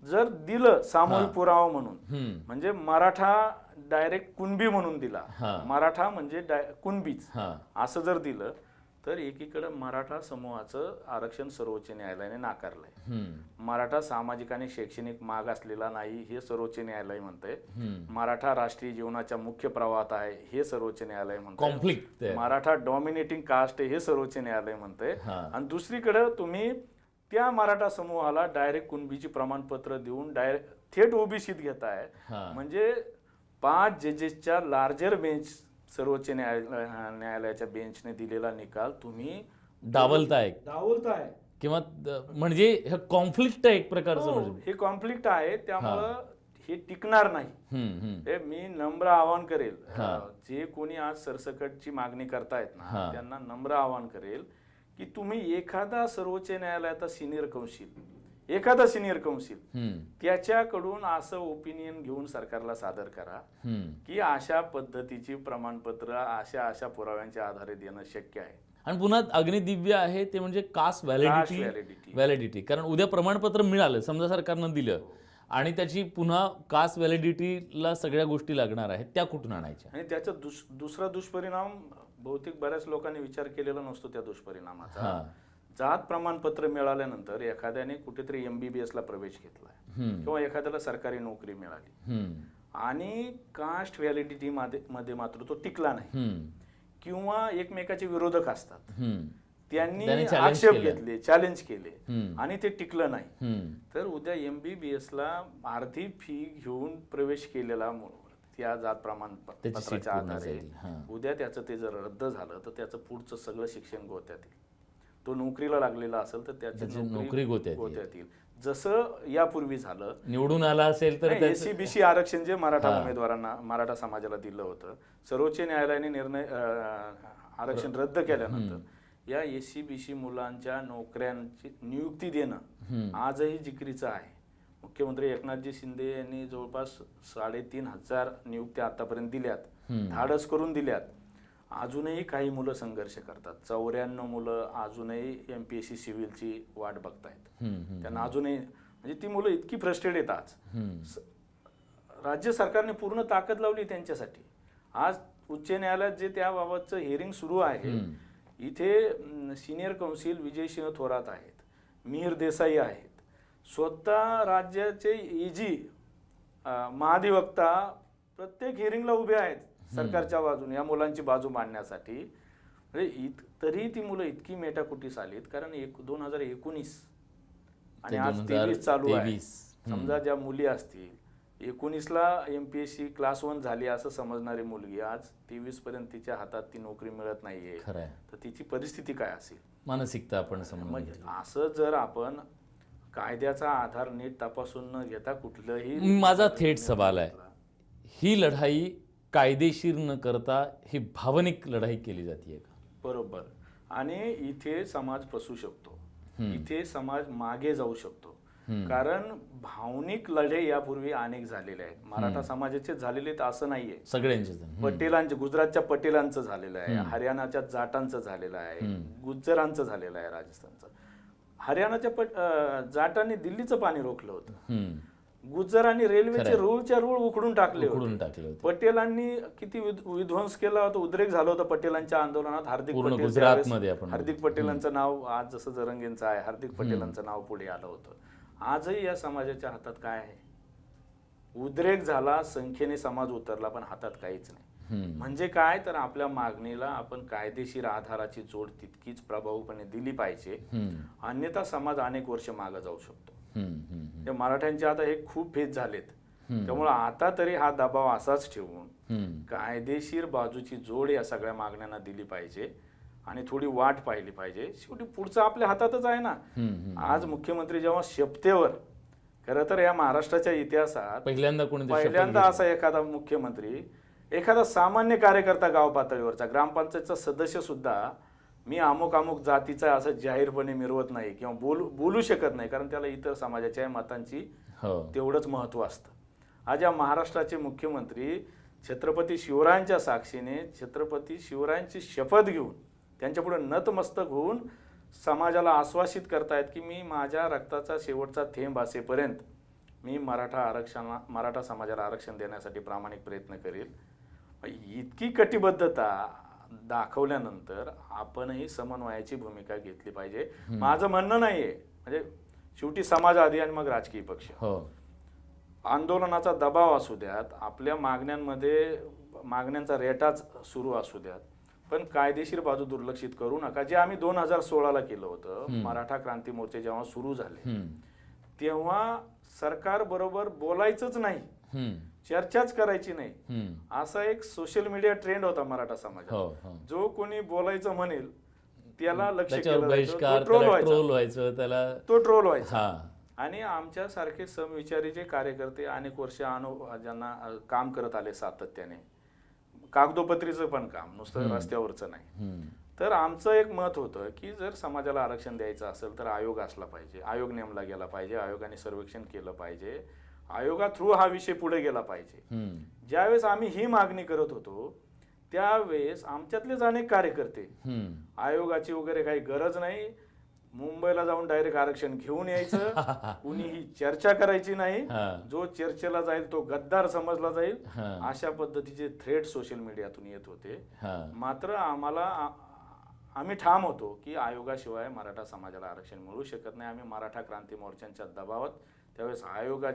जर दिलं सामूहिक पुरावा म्हणून म्हणजे मराठा डायरेक्ट कुणबी म्हणून दिला, मराठा म्हणजे कुणबीच असं जर दिलं तर एकीकडे मराठा समूहाचं आरक्षण सर्वोच्च न्यायालयाने नाकारलंय. मराठा सामाजिक आणि शैक्षणिक माग असलेला नाही हे सर्वोच्च न्यायालय म्हणतंय. मराठा राष्ट्रीय जीवनाच्या मुख्य प्रवाहात आहे हे सर्वोच्च न्यायालय म्हणतंय. मराठा डॉमिनेटिंग कास्ट आहे हे सर्वोच्च न्यायालय म्हणतंय. आणि दुसरीकडे तुम्ही त्या मराठा समूहाला डायरेक्ट कुणबीची प्रमाणपत्र देऊन डायरेक्ट थेट ओबीसीत घेताय. म्हणजे 5 जजेसच्या लार्जर बेंच सर्वोच्च न्यायालयाच्या बेंचने दिलेला निकाल तुम्ही डावलताय किंवा म्हणजे हे कॉन्फ्लिक्ट आहे एक प्रकारचं. हे कॉन्फ्लिक्ट आहे त्यामुळं हे टिकणार नाही. मी नम्र आवाहन करेल जे कोणी आज सरसकटची मागणी करतायत ना त्यांना नम्र आवाहन करेल की तुम्ही एखादा सर्वोच्च न्यायालयाचा सिनियर कौन्सिल त्याच्याकडून असं ओपिनियन घेऊन सरकारला सादर करा की अशा पद्धतीची प्रमाणपत्र अशा पुराव्यांच्या आधारे देणं शक्य आहे. आणि पुन्हा अग्निदिव्य आहे ते म्हणजे कास्ट व्हॅलिडिटी. कारण उद्या प्रमाणपत्र मिळालं समजा सरकारनं दिलं आणि त्याची पुन्हा कास्ट व्हॅलिडिटीला सगळ्या गोष्टी लागणार आहेत त्या कुठून आणायच्या. आणि त्याचा दुसरा दुष्परिणाम बहुतेक बऱ्याच लोकांनी विचार केलेला नसतो त्या दुष्परिणामाचा. जात प्रमाणपत्र मिळाल्यानंतर एखाद्याने कुठेतरी MBBS ला प्रवेश घेतलाय किंवा एखाद्याला सरकारी नोकरी मिळाली आणि कास्ट व्हॅलिडिटी मध्ये मात्र तो टिकला नाही किंवा एकमेकाचे विरोधक असतात त्यांनी आक्षेप घेतले, चॅलेंज केले आणि ते टिकलं नाही तर उद्या MBBS ला अर्धी फी घेऊन प्रवेश केलेला त्या जात प्रमाणपत्राच्या आधारे उद्या त्याचं ते जर रद्द झालं तर त्याचं पुढचं सगळं शिक्षण गोत्यात येईल. तो नोकरीला लागलेला असेल तर त्याची नोकरी गोत्यात येईल. जसं यापूर्वी झालं निवडून आला असेल तर SC-BC आरक्षण जे मराठा उमेदवारांना मराठा समाजाला दिलं होतं सर्वोच्च न्यायालयाने आरक्षण रद्द केल्यानंतर या SC-BC मुलांच्या नोकऱ्यांची नियुक्ती देणं आजही जिकरीचं आहे. मुख्यमंत्री एकनाथजी शिंदे यांनी जवळपास 3,500 नियुक्त्या आतापर्यंत दिल्यात, धाडस करून दिल्यात. अजूनही काही मुलं संघर्ष करतात. 94 मुलं अजूनही MPSC सिव्हिलची वाट बघतायत. त्यांना अजूनही म्हणजे ती मुलं इतकी फ्रस्ट्रेट आहेत. आज राज्य सरकारने पूर्ण ताकद लावली त्यांच्यासाठी. आज उच्च न्यायालयात जे त्याबाबतचं हिअरिंग सुरू आहे इथे सिनियर कौन्सिल विजयसिंह थोरात आहेत, मिहिर देसाई आहेत, स्वतः राज्याचे EG महाधिवक्ता प्रत्येक हिअरिंगला उभे आहेत सरकारच्या बाजूने या मुलांची बाजू मांडण्यासाठी. तरी ती मुलं इतकी मेटाकुटीस आलीत कारण 2019 आणि आज 23 चालू आहे. समजा ज्या मुली असतील 19ला MPSC क्लास 1 झाली असं समजणारी मुलगी आज 23 पर्यंत तिच्या हातात ती नोकरी मिळत नाहीये तर तिची परिस्थिती काय असेल. मानसिकता आपण असं जर आपण कायद्याचा आधार नीट तपासून न घेता कुठलंही. माझा थेट सवाल आहे ही लढाई कायदेशीर न करता ही भावनिक लढाई केली जाते का? बरोबर. आणि इथे समाज फसू शकतो, इथे समाज मागे जाऊ शकतो कारण भावनिक लढे यापूर्वी अनेक झालेले आहेत. मराठा समाजाचे झालेले तर असं नाहीये, सगळ्यांचे पटेलांचे गुजरातच्या पटेलांचं झालेलं आहे, हरियाणाच्या जाटांचं झालेलं आहे, गुज्जरांचं झालेलं आहे, राजस्थानचं. हरियाणाच्या जाटांनी दिल्लीचं पाणी रोखलं होतं, गुज्जरांनी रेल्वेचे रूळच्या रूळ उखडून टाकले होते, पटेलांनी किती विध्वंस केला होता, उद्रेक झाला होता पटेलांच्या आंदोलनात. हार्दिक पटेलांचं नाव आज जसं जरंगेंचं आहे हार्दिक पटेलांचं नाव पुढे आलं होतं. आजही या समाजाच्या हातात काय आहे? उद्रेक झाला, संख्येने समाज उतरला पण हातात काहीच नाही. म्हणजे काय तर आपल्या मागणीला आपण कायदेशीर आधाराची जोड तितकीच प्रभावीपणे दिली पाहिजे, अन्यथा समाज अनेक वर्ष मागे जाऊ शकतो. मराठ्यांचे आता हे खूप भेद झालेत त्यामुळे आता तरी हा दबाव असाच ठेवून कायदेशीर बाजूची जोड या सगळ्या मागण्यांना दिली पाहिजे आणि थोडी वाट पाहिली पाहिजे. शेवटी पुढचं आपल्या हातातच आहे ना. आज मुख्यमंत्री जेव्हा शपथेवर, खरं तर या महाराष्ट्राच्या इतिहासात पहिल्यांदा असा एखादा मुख्यमंत्री, एखादा सामान्य कार्यकर्ता गाव पातळीवरचा ग्रामपंचायतचा सदस्य सुद्धा मी अमुक अमुक जातीचा असं जाहीरपणे मिरवत नाही किंवा बोलू शकत नाही, कारण त्याला इतर समाजाच्या मतांची तेवढंच महत्त्व असतं. आज या महाराष्ट्राचे मुख्यमंत्री छत्रपती शिवरायांच्या साक्षीने छत्रपती शिवरायांची शपथ घेऊन त्यांच्यापुढे नतमस्तक होऊन समाजाला आश्वासित करतायत की मी माझ्या रक्ताचा शेवटचा थेंब असेपर्यंत मी मराठा समाजाला आरक्षण देण्यासाठी प्रामाणिक प्रयत्न करेल. इतकी कटिबद्धता दाखवल्यानंतर आपणही समन्वयाची भूमिका घेतली पाहिजे. माझं म्हणणं नाहीये, म्हणजे शेवटी समाज आधी आणि मग राजकीय पक्ष. आंदोलनाचा दबाव असू द्यात, आपल्या मागण्यांचा रेटाच सुरू असू द्यात, पण कायदेशीर बाजू दुर्लक्षित करू नका. जे आम्ही 2016ला केलं होतं, मराठा क्रांती मोर्चे जेव्हा सुरू झाले तेव्हा सरकार बरोबर बोलायचंच नाही, चर्चाच करायची नाही, असा एक सोशल मीडिया ट्रेंड होता मराठा समाजात. जो कोणी बोलायचं म्हणेल त्याला लक्ष केलं जायचं, तो ट्रोल व्हायचा. आणि आमच्या सारखे समविचारी जे कार्यकर्ते अनेक वर्ष ज्यांना काम करत आले सातत्याने, कागदोपत्रीचं पण काम, नुसतं रस्त्यावरचं नाही, तर आमचं एक मत होतं की जर समाजाला आरक्षण द्यायचं असेल तर आयोग असला पाहिजे, आयोग नेमला गेला पाहिजे, आयोगाने सर्वेक्षण केलं पाहिजे, आयोगा थ्रू हा विषय पुढे गेला पाहिजे. ज्यावेळेस आम्ही ही मागणी करत होतो त्यावेळेस आमच्यातलेच अनेक कार्यकर्ते आयोगाची वगैरे काही गरज नाही, मुंबईला जाऊन डायरेक्ट आरक्षण घेऊन यायचं, कुणीही चर्चा करायची नाही, जो चर्चेला जाईल तो गद्दार समजला जाईल, अशा पद्धतीचे थ्रेट सोशल मीडियातून येत होते. मात्र आम्ही ठाम होतो की आयोगाशिवाय मराठा समाजाला आरक्षण मिळू शकत नाही. आम्ही मराठा क्रांती मोर्चांच्या दबावात त्यावेळेस आयोग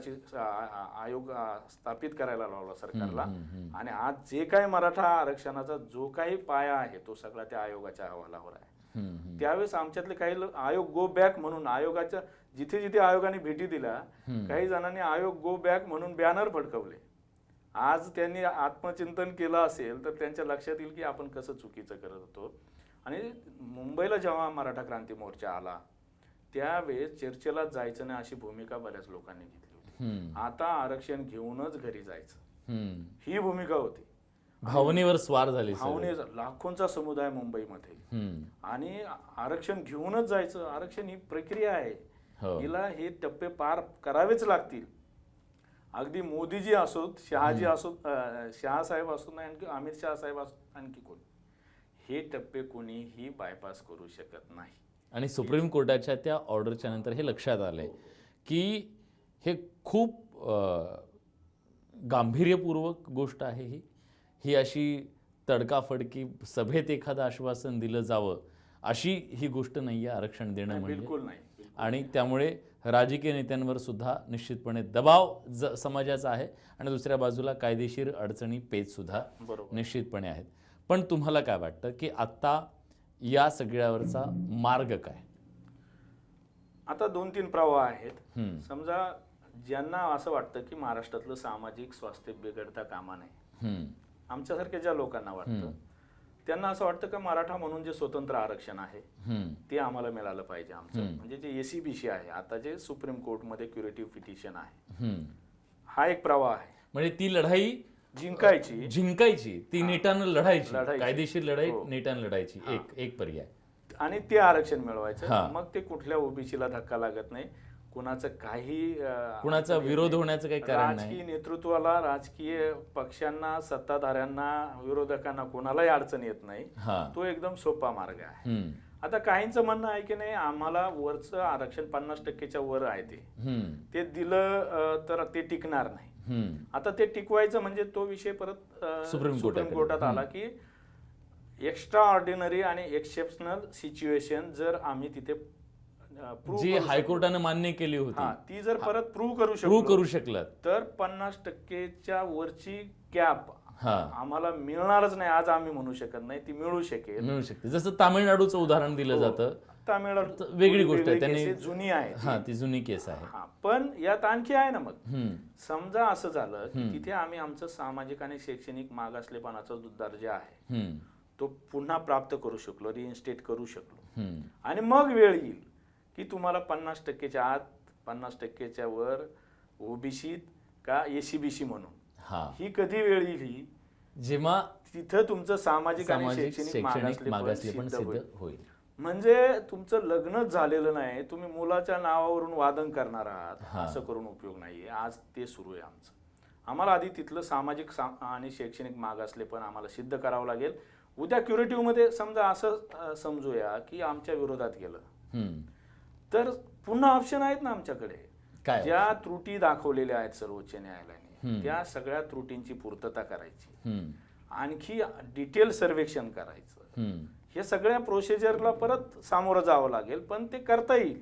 स्थापित करायला लावला सरकारला, आणि आज जे काही मराठा आरक्षणाचा जो काही पाया आहे तो सगळा त्या आयोगाच्या अहवालावर आहे. त्यावेळेस आमच्यातले काही आयोग गो बॅक म्हणून, आयोगाच्या जिथे जिथे आयोगाने भेटी दिल्या काही जणांनी आयोग गो बॅक म्हणून बॅनर फडकवले. आज त्यांनी आत्मचिंतन केलं असेल तर त्यांच्या लक्षात येईल की आपण कसं चुकीचं करत होतो. आणि मुंबईला जेव्हा मराठा क्रांती मोर्चा आला त्यावेळेस चर्चेला जायचं नाही अशी भूमिका बऱ्याच लोकांनी घेतली होती. आता आरक्षण घेऊनच घरी जायचं ही भूमिका होती. भावनेवर स्वार झाली, लाखोंचा समुदाय मुंबईमध्ये, आणि आरक्षण घेऊनच जायचं. आरक्षण ही प्रक्रिया आहे, हिला हे टप्पे पार करावेच लागतील. अगदी मोदीजी असोत, शहाजी असोत, शहासाहेब असोत नाही, आणखी अमित शहा साहेब असोत, आणखी कोणी, हे टप्पे कोणीही बायपास करू शकत नाही. आणि सुप्रीम कोर्टाच्या त्या ऑर्डरच्या नंतर हे लक्षात आलंय की हे खूप गांभीर्यपूर्वक गोष्ट आहे. ही अशी तडकाफडकी सभेत एखादं आश्वासन दिलं जावं अशी ही गोष्ट नाही आहे आरक्षण देणं म्हणजे. बिलकुल नाही. आणि त्यामुळे राजकीय नेत्यांवर सुद्धा निश्चितपणे दबाव समाजाचा आहे, आणि दुसऱ्या बाजूला कायदेशीर अडचणी पेच सुद्धा निश्चितपणे आहेत. पण तुम्हाला काय वाटतं की आता या सगळ्यावरचा मार्ग काय? आता 2-3 प्रवाह आहेत. समजा ज्यांना असं वाटतं की महाराष्ट्रातलं सामाजिक स्वास्थ्य बिघडता कामा नये, आमच्यासारख्या ज्या लोकांना वाटतं त्यांना असं वाटतं का मराठा म्हणून जे स्वतंत्र आरक्षण आहे ते आम्हाला मिळालं पाहिजे. आमचं म्हणजे जे एसीबीसी आहे, आता जे सुप्रीम कोर्टमध्ये क्युरेटिव्ह पिटिशन आहे, हा एक प्रवाह आहे. म्हणजे ती लढाई जिंकायची, ती नेटानं लढायची, कायदेशीर लढाई नेटानं लढायची, एक पर्याय. आणि ते आरक्षण मिळवायचं. मग ते कुठल्या ओबीसीला धक्का लागत नाही, कुणाचा विरोध होण्याचं काही कारण नाही. राजकीय नेतृत्वाला, राजकीय पक्षांना, सत्ताधाऱ्यांना, विरोधकांना कोणालाही अडचण येत नाही. तो एकदम सोपा मार्ग आहे. आता काहींचं म्हणणं आहे की नाही आम्हाला वरचं आरक्षण 50%च्या वर आहे, ते दिलं तर ते टिकणार नाही. आता ते टिकवायचं म्हणजे तो विषय परत सुप्रीम कोर्टात आला की एक्स्ट्रा ऑर्डिनरी आणि एक्सेप्शनल सिच्युएशन जर आम्ही तिथे जी हायकोर्टाने मान्य केली होती ती जर परत प्रूव्ह करू शकलं तर 50%च्या वरची कॅप आम्हाला मिळणारच नाही. आज आम्ही म्हणू शकत नाही, ती मिळू शकते. जसं तामिळनाडूचं उदाहरण दिलं जातं. तामिळनाडू वेगळी गोष्ट आहे, त्यांनी जुनी आहे, ती जुनी केस आहे. पण यात आणखी आहे ना. मग समजा असं झालं की तिथे आम्ही आमचं सामाजिक आणि शैक्षणिक मागासलेपणाचा जो दर्जा आहे तो पुन्हा प्राप्त करू शकलो, रिइन्स्टेट करू शकलो, आणि मग वेळ येईल की तुम्हाला 50%च्या आत, 50%च्या वर ओबीसी का एसीबीसी म्हणून, ही कधी वेळ येईल ही जेव्हा तिथं तुमचं सामाजिक आणि सामाजिक शैक्षणिक शैक्षणिक मागासले पण सिद्ध सिद्ध होईल. होईल. म्हणजे तुमचं लग्नच झालेलं नाही, तुम्ही मुलाच्या नावावरून वादन करणार आहात, हा. असं करून उपयोग नाहीये. आज ते सुरू आहे आमचं. आम्हाला आधी तिथलं सामाजिक आणि शैक्षणिक मागासले पण आम्हाला सिद्ध करावं लागेल. उद्या क्युरेटिव्ह मध्ये समजा असं समजूया की आमच्या विरोधात गेलं, हम्म. तर पुन्हा ऑप्शन आहेत ना आमच्याकडे. काय ज्या त्रुटी दाखवलेल्या आहेत सर्वोच्च न्यायालयाने, हम्म. त्या सगळ्या त्रुटींची पूर्तता करायची, हम्म. आणखी डिटेल सर्वेक्षण करायचं. हम्म. हे सगळ्या प्रोसिजरला परत सामोरं जावं लागेल, पण ते करता येईल.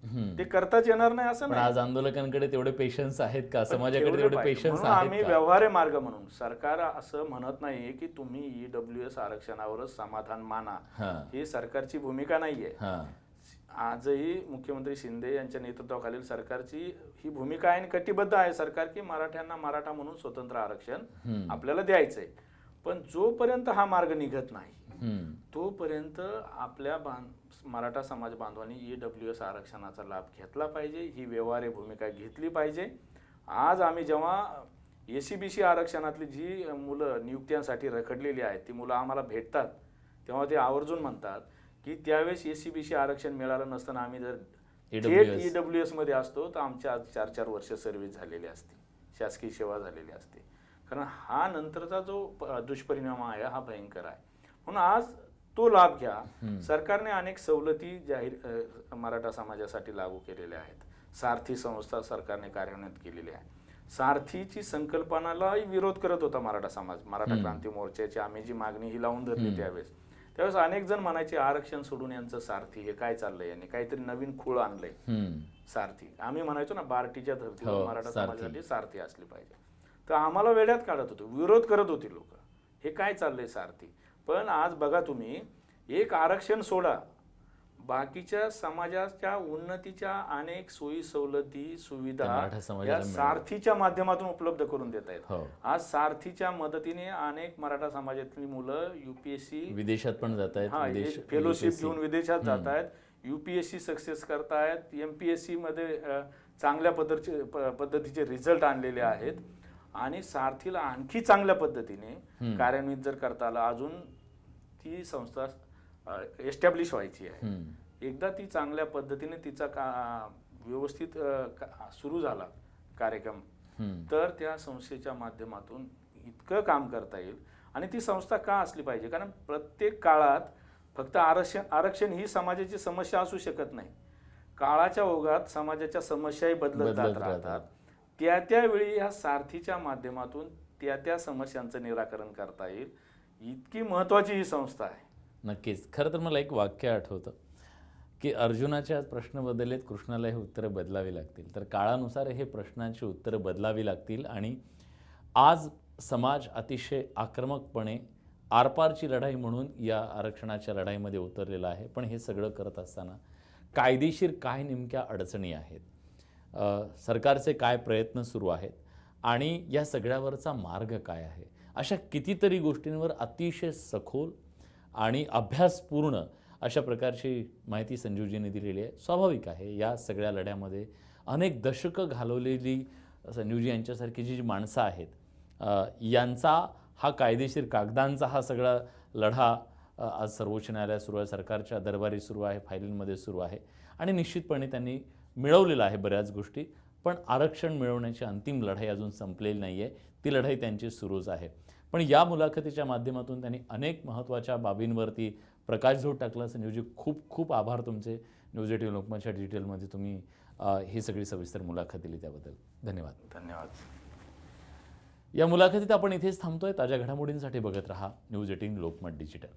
हम्म. ते करताच येणार नाही असं पण नाही. आज आंदोलकांकडे तेवढे पेशन्स आहेत का, पण समाजाकडे तेवढे तेवढे पाहिजे. पेशन्स म्हणून आम्ही आहेत का? व्यवहार्य मार्ग म्हणून, सरकार असं म्हणत नाही की तुम्ही ईडब्ल्यूएस आरक्षणावरच समाधान माना, हा. ही सरकारची भूमिका नाहीये. हा. आजही मुख्यमंत्री शिंदे यांच्या नेतृत्वाखालील सरकारची ही भूमिका आहे आणि कटिबद्ध आहे सरकार की मराठ्यांना मराठा म्हणून स्वतंत्र आरक्षण हम्म. आपल्याला द्यायचंय. पण जोपर्यंत हा मार्ग निघत नाही, हम्म. तोपर्यंत आपल्या मराठा समाज बांधवांनी ईडब्ल्यूएस आरक्षणाचा लाभ घेतला पाहिजे, ही व्यवहार्य भूमिका घेतली पाहिजे. आज आम्ही जेव्हा एसीबीसी आरक्षणातली जी मुलं नियुक्त्यांसाठी रखडलेली आहेत, ती मुलं आम्हाला भेटतात, तेव्हा ते आवर्जून म्हणतात की त्यावेळेस एसीबीसी आरक्षण मिळालं नसताना आम्ही जर थेट ईडब्ल्यूएस मध्ये असतो तर आमच्या आज 4-4 वर्ष सर्व्हिस झालेली असते, शासकीय सेवा झालेली असते. कारण हा नंतरचा जो दुष्परिणाम आहे हा भयंकर आहे. म्हणून आज तो लाभ घ्या. सरकारने अनेक सवलती जाहीर मराठा समाजासाठी लागू केलेल्या आहेत. सारथी संस्था सरकारने कार्यान्वित केलेली आहे. सारथीची संकल्पनालाही विरोध करत होता मराठा समाज. मराठा क्रांती मोर्चाची आम्ही जी मागणी ही लावून धरली त्यावेळेस अनेक जण म्हणायचे आरक्षण सोडून यांचं सारथी, हे काय चाललंय, यांनी काहीतरी नवीन खूळ आणलंय. सारथी आम्ही म्हणायचो ना, बार्टीच्या धर्तीवर मराठा समाजासाठी सारथी असली पाहिजे. तर आम्हाला वेड्यात काढत होतो, विरोध करत होते लोक, हे काय चाललंय सारथी. पण आज बघा तुम्ही, एक आरक्षण सोडा, बाकीच्या समाजाच्या उन्नतीच्या अनेक सोयी सवलती सुविधा या सारथीच्या माध्यमातून उपलब्ध करून देत आहेत. आज सारथीच्या मदतीने अनेक मराठा समाजातली मुलं युपीएससी विदेशात पण जात आहेत, फेलोशिप घेऊन विदेशात जात आहेत, युपीएससी सक्सेस करतायत, एमपीएससी मध्ये चांगल्या पद्धतीचे रिझल्ट आणलेले आहेत. आणि सारथीला आणखी चांगल्या पद्धतीने कार्यान्वित जर करता आलं, अजून ती संस्था एस्टॅब्लिश व्हायची आहे. एकदा ती चांगल्या पद्धतीने तिचा व्यवस्थित सुरू झाला कार्यक्रम, तर त्या संस्थेच्या माध्यमातून इतकं काम करता येईल. आणि ती संस्था का असली पाहिजे, कारण प्रत्येक काळात फक्त आरक्षण ही समाजाची समस्या असू शकत नाही. काळाच्या ओघात समाजाच्या समस्याही बदलत जात राहतात. त्यावेळी ह्या सारथीच्या माध्यमातून त्या समस्यांचं निराकरण करता येईल. इतकी महत्वाची ही संस्था आहे. नक्कीच. खरं तर मला एक वाक्य आठवतं की अर्जुनाचे आज प्रश्न बदललेत, कृष्णाला हे उत्तरं बदलावी लागतील. तर काळानुसार हे प्रश्नांची उत्तरं बदलावी लागतील. आणि आज समाज अतिशय आक्रमकपणे आरपारची लढाई म्हणून या आरक्षणाच्या लढाईमध्ये उतरलेला आहे. पण हे सगळं करत असताना कायदेशीर काय नेमक्या अडचणी आहेत, सरकारचे काय प्रयत्न सुरू आहेत आणि या सगळ्यावरचा मार्ग काय आहे, अशा कितीतरी गोष्टींवर अतिशय सखोल आणि अभ्यासपूर्ण अशा प्रकारची माहिती संजीवजींनी दिलेली आहे. स्वाभाविक आहे, या सगळ्या लढ्यामध्ये अनेक दशकं घालवलेली संजीवजी यांच्यासारखी जी माणसं आहेत, यांचा हा कायदेशीर कागदांचा हा सगळा लढा आज सर्वोच्च न्यायालयात सुरू आहे, सरकारच्या दरबारी सुरू आहे, फायलींमध्ये सुरू आहे. आणि निश्चितपणे त्यांनी मिळवलेलं आहे बऱ्याच गोष्टी. पण आरक्षण मिळवण्याची अंतिम लढाई अजून संपलेली नाही आहे, ती लढाई त्यांची सुरूच आहे. पण या मुलाखतीच्या माध्यमातून त्यांनी अनेक महत्त्वाच्या बाबींवरती प्रकाशझोत टाकला. संजीवजी, खूप खूप आभार तुमचे. न्यूज 18 लोकमतच्या डिटेलमध्ये तुम्ही ही सगळी सविस्तर मुलाखत दिली त्याबद्दल धन्यवाद. धन्यवाद. या मुलाखतीत आपण इथेच थांबतोय. ताज्या घडामोडींसाठी बघत रहा न्यूज 18 लोकमत डिजिटल.